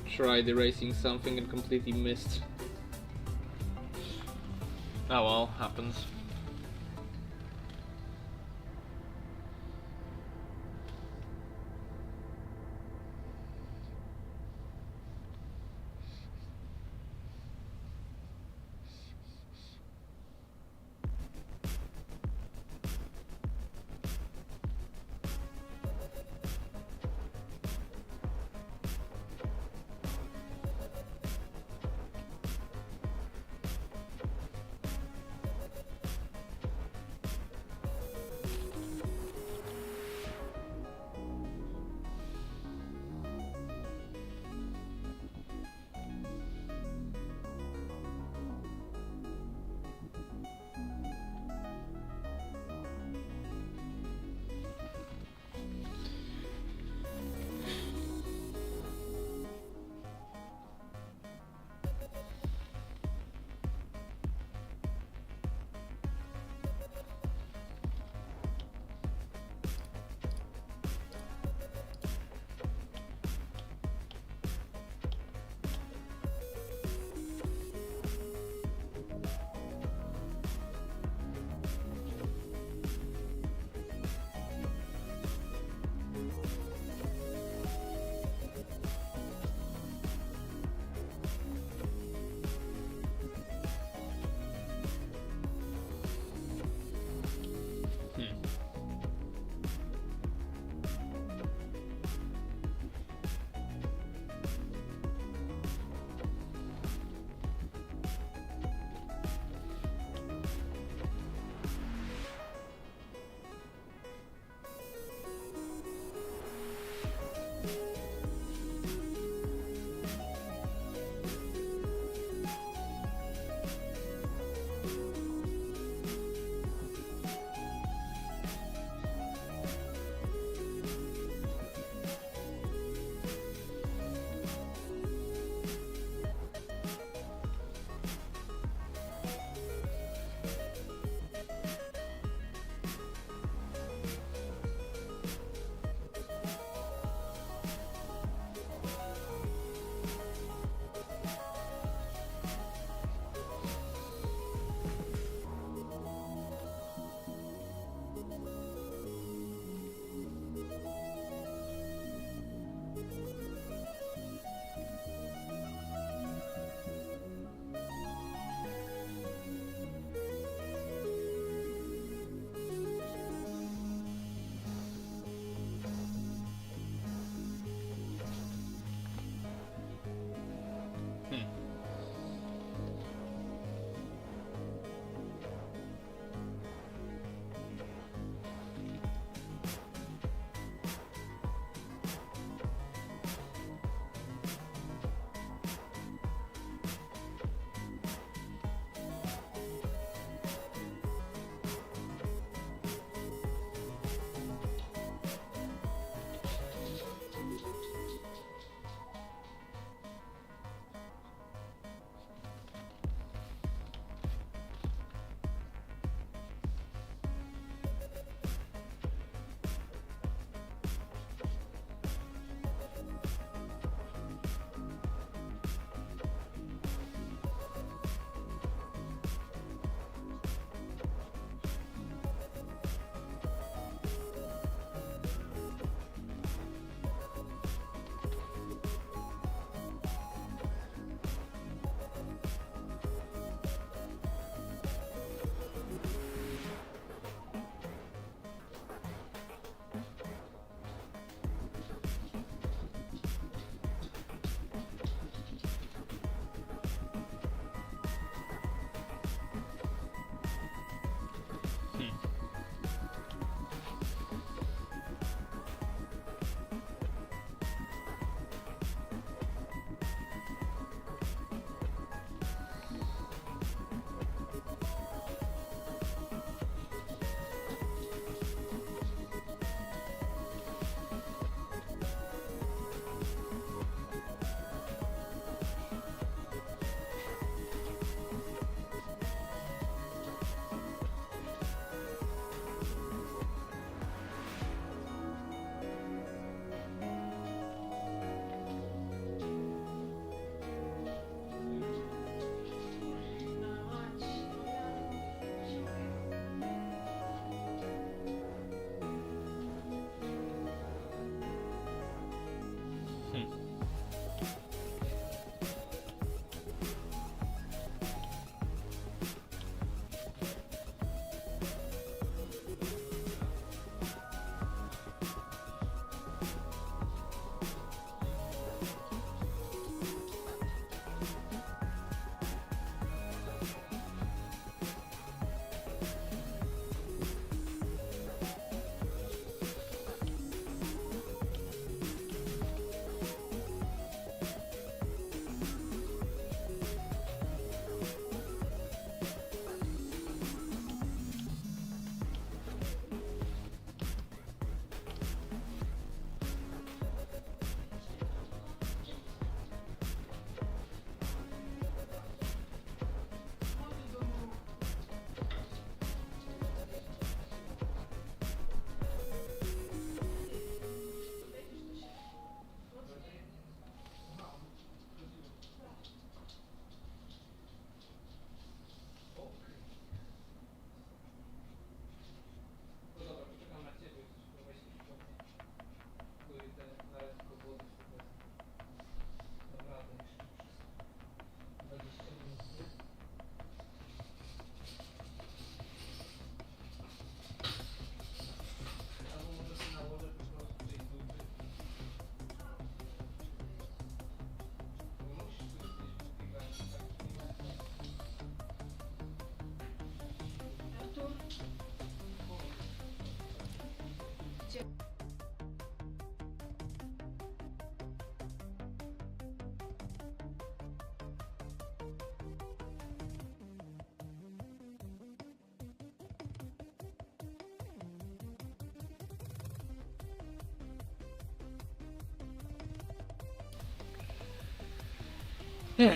Tried erasing something and completely missed. Oh well, happens. Hmm.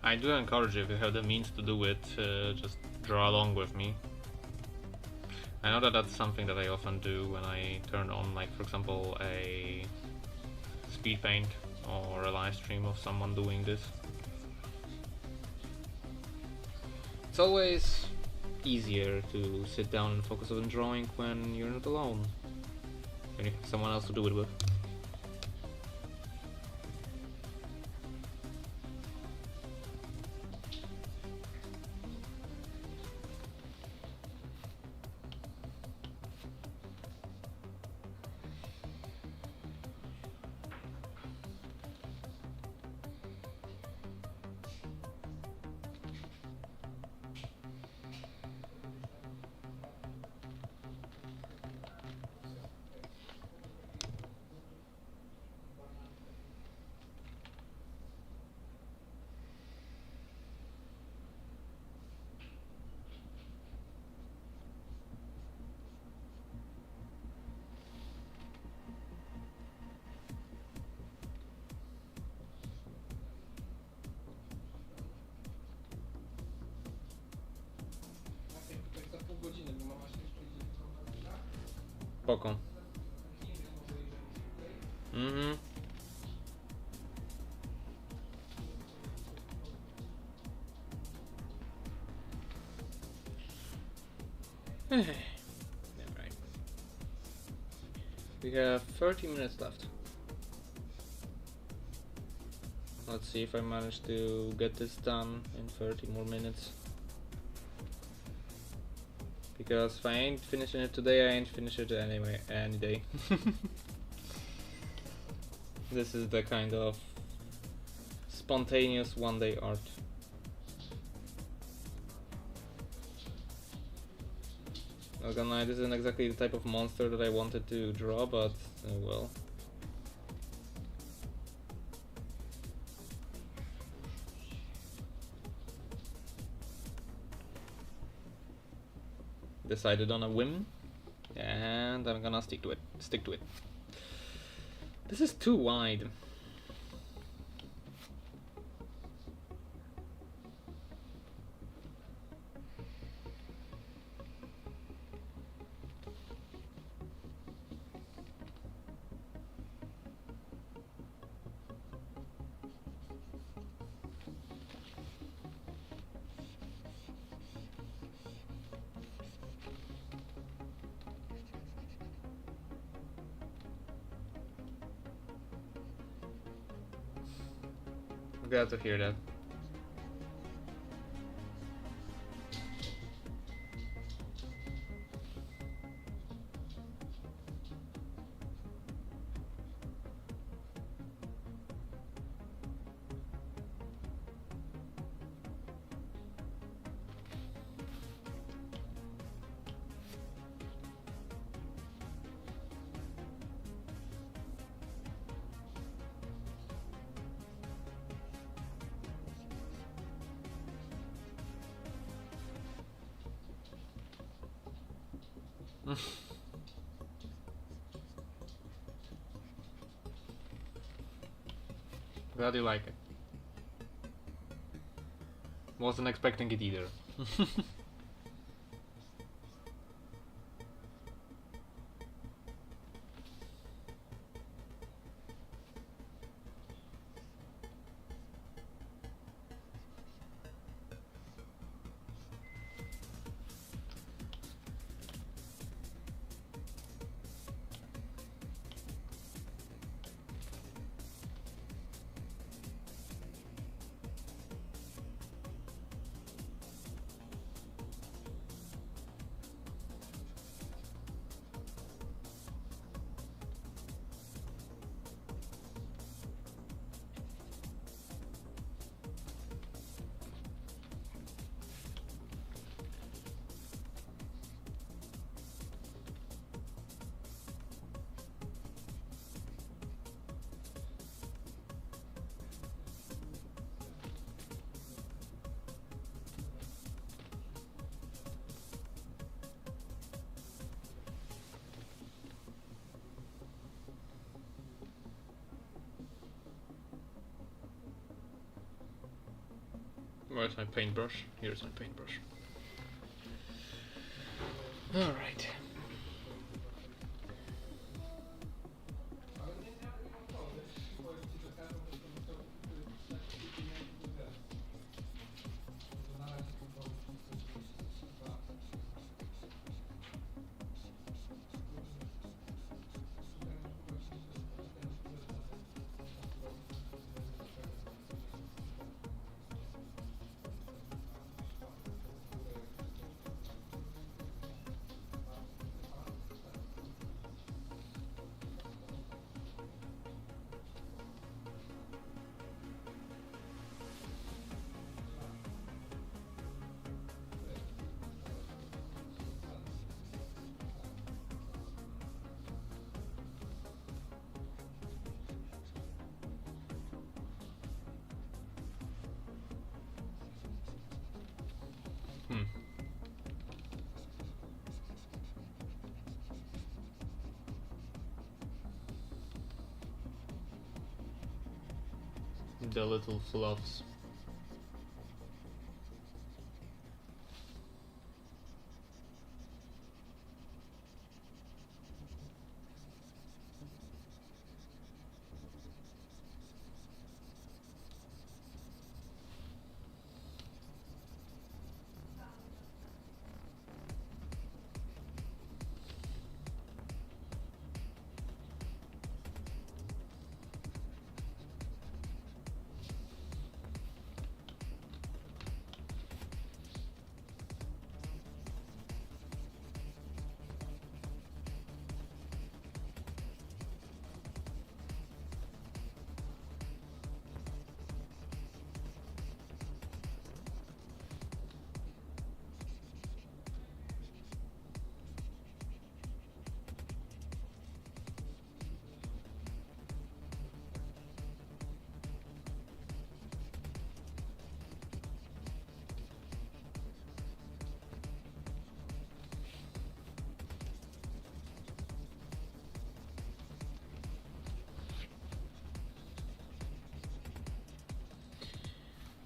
I do encourage you, if you have the means to do it, just draw along with me. I know that that's something that I often do when I turn on, like, for example, a speed paint or a live stream of someone doing this. It's always easier to sit down and focus on drawing when you're not alone, when you have someone else to do it with. Spoko. Mhm. Alright. We have 30 minutes left. Let's see if I manage to get this done in 30 more minutes. Because if I ain't finishing it today, I ain't finish it anyway, any day. This is the kind of spontaneous one-day art. Not gonna lie, this isn't exactly the type of monster that I wanted to draw, but well. Decided on a whim, and I'm gonna stick to it. This is too wide. I'm glad to hear that. Glad you like it. Wasn't expecting it either. Where's my paintbrush? Here's my paintbrush. Alright. The little fluffs.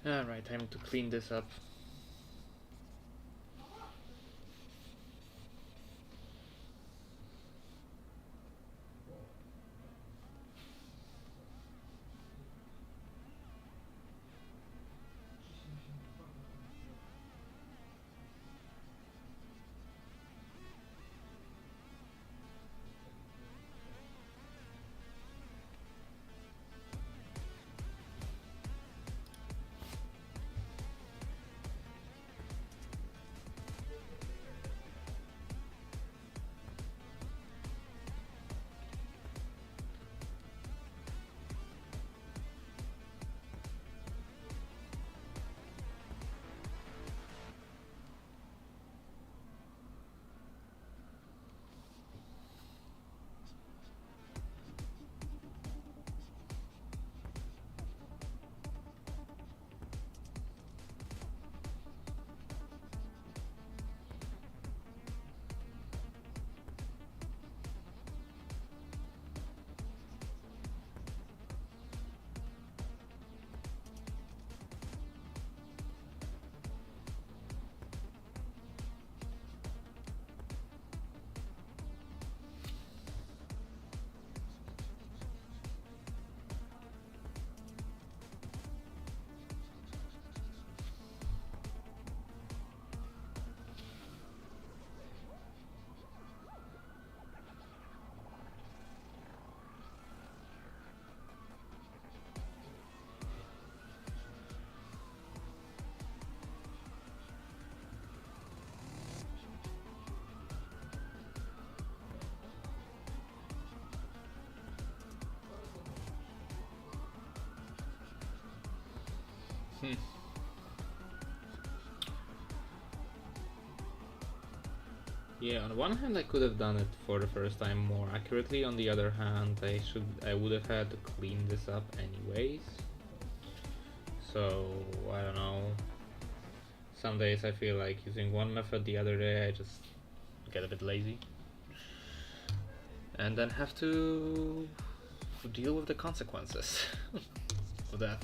Alright, time to clean this up. Hmm. Yeah, on one hand I could have done it for the first time more accurately, on the other hand I would have had to clean this up anyways. So I don't know. Some days I feel like using one method, the other day I just get a bit lazy. And then have to deal with the consequences of that.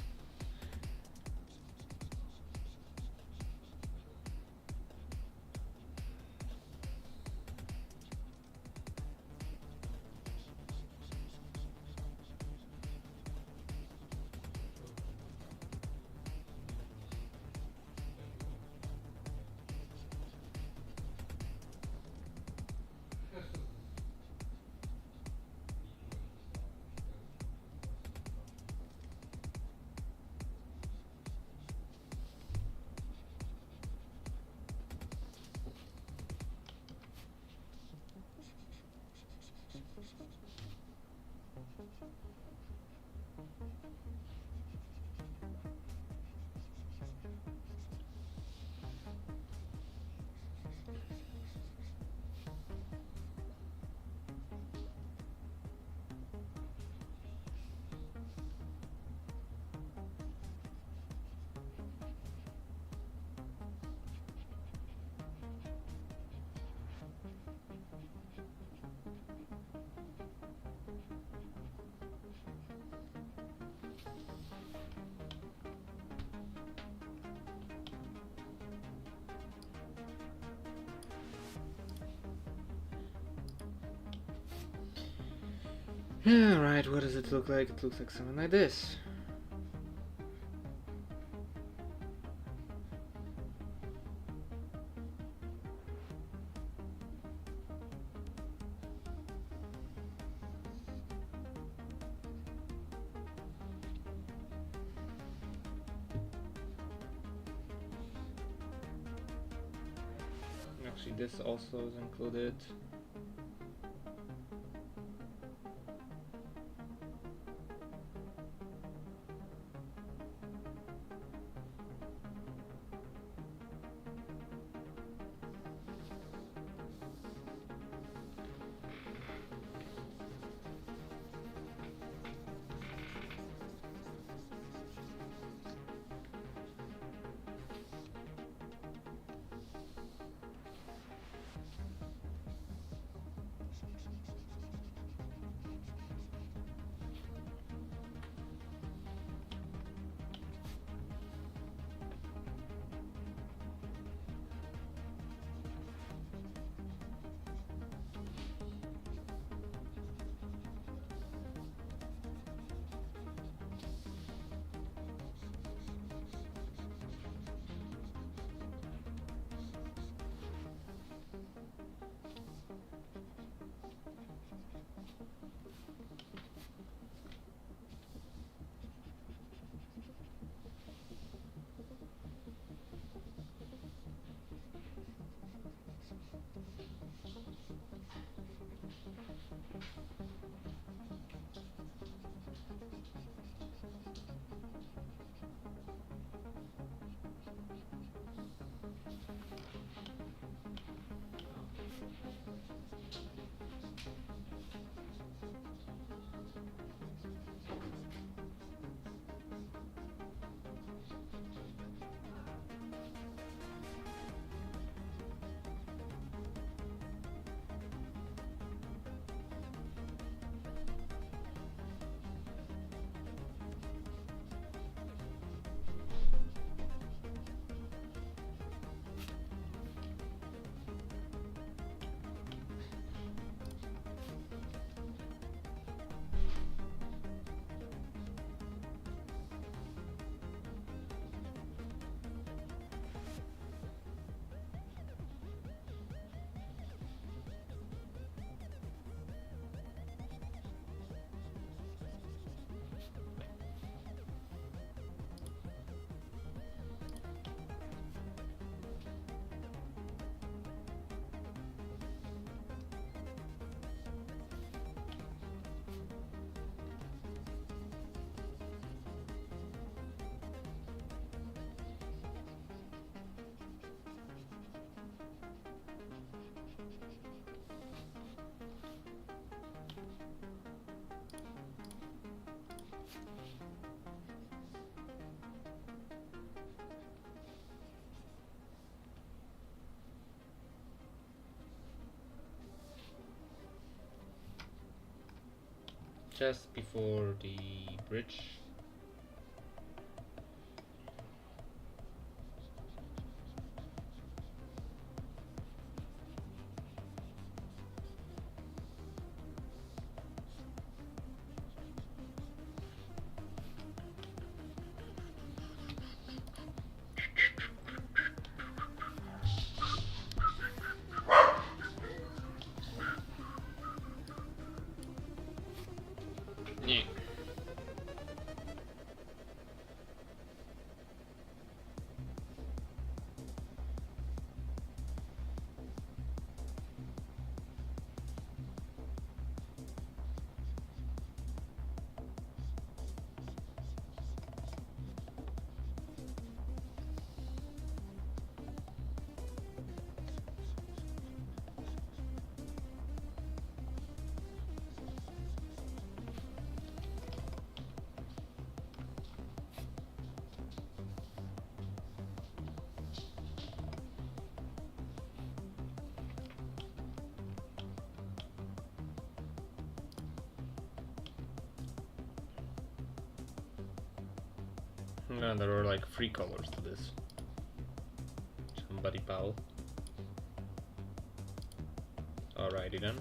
Yeah, right, what does it look like? It looks like something like this. Actually, this also is included. just before the bridge. Yeah. No, there are like 3 colors to this. Somebody pal. Alrighty then.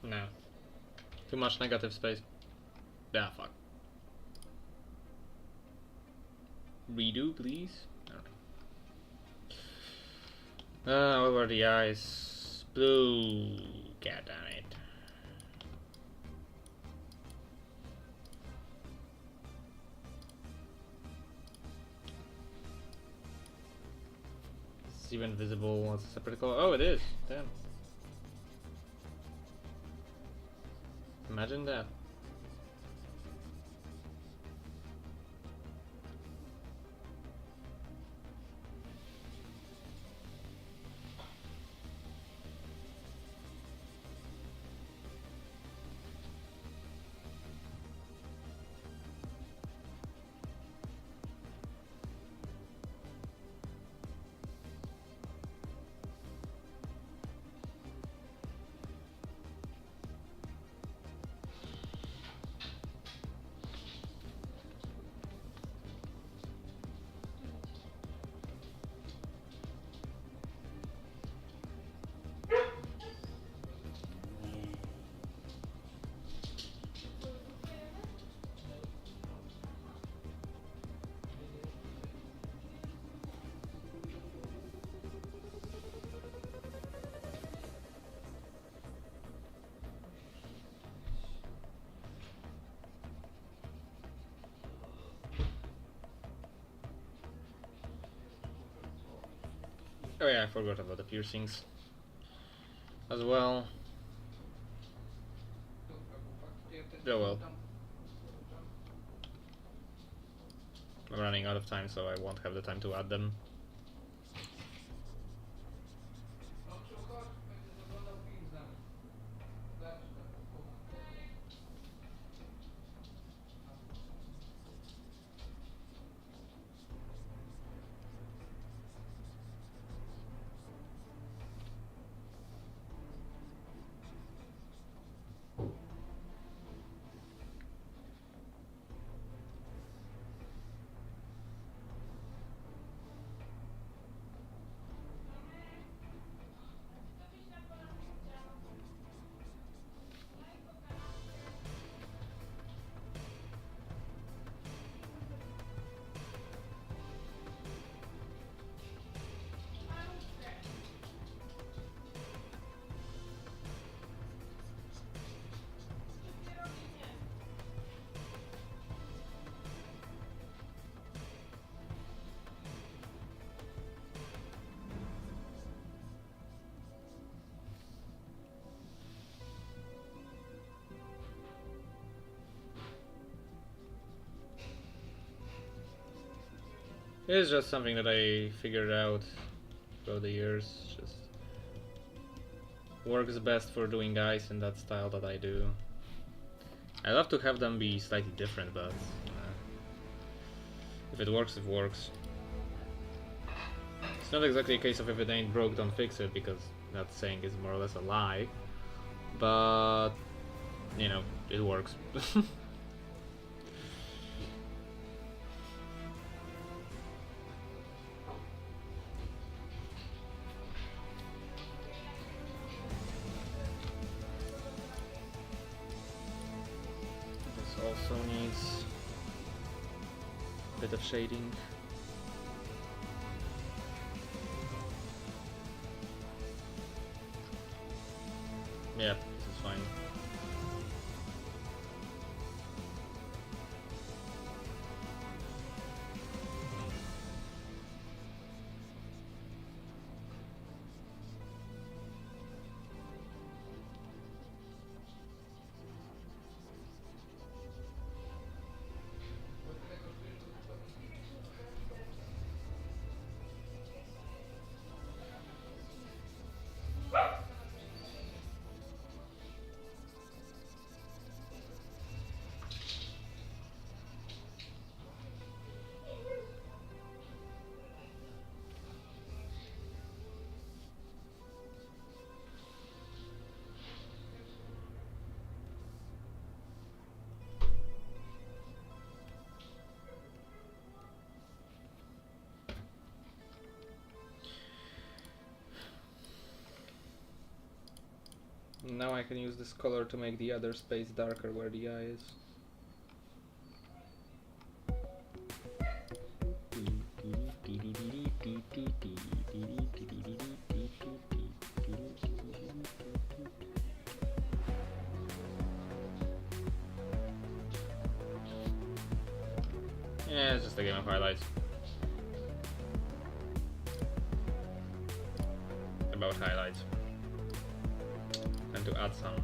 No. Too much negative space. Yeah, fuck. Redo, please. Over the eyes. Blue. God damn it. It's even visible as a separate color. Oh, it is. Damn. Imagine that. Oh yeah, I forgot about the piercings as well. Oh well. I'm running out of time, so I won't have the time to add them. It's just something that I figured out throughout the years. Just works best for doing eyes in that style that I do. I love to have them be slightly different, but if it works, it works. It's not exactly a case of if it ain't broke, don't fix it, because that saying is more or less a lie. But, you know, it works. This also needs a bit of shading. Yeah, this is fine. Now I can use this color to make the other space darker where the eye is. Yeah, it's just a game of highlights. About highlights. And to add some.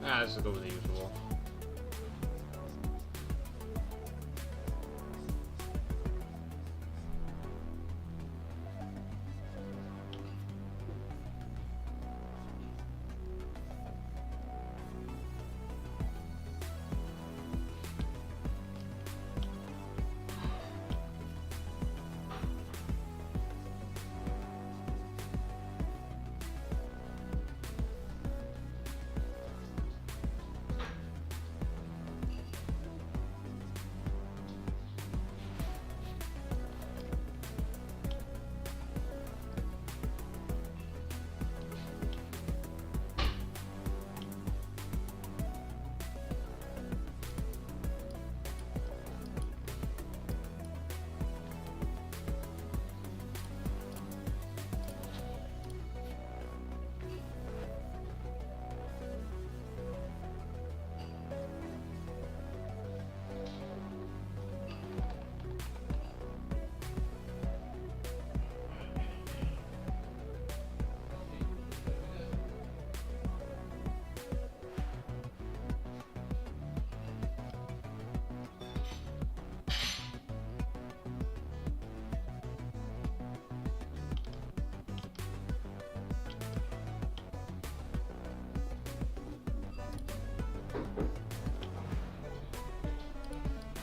Let's just go with the usual.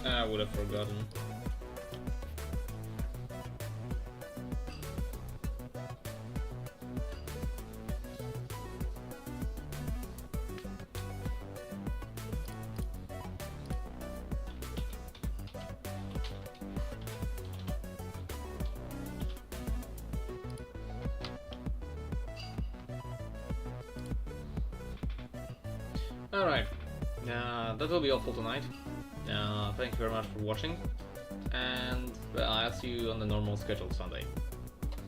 I would have forgotten. Alright, that will be all for tonight. Thank you very much for watching, and I'll see you on the normal schedule Sunday.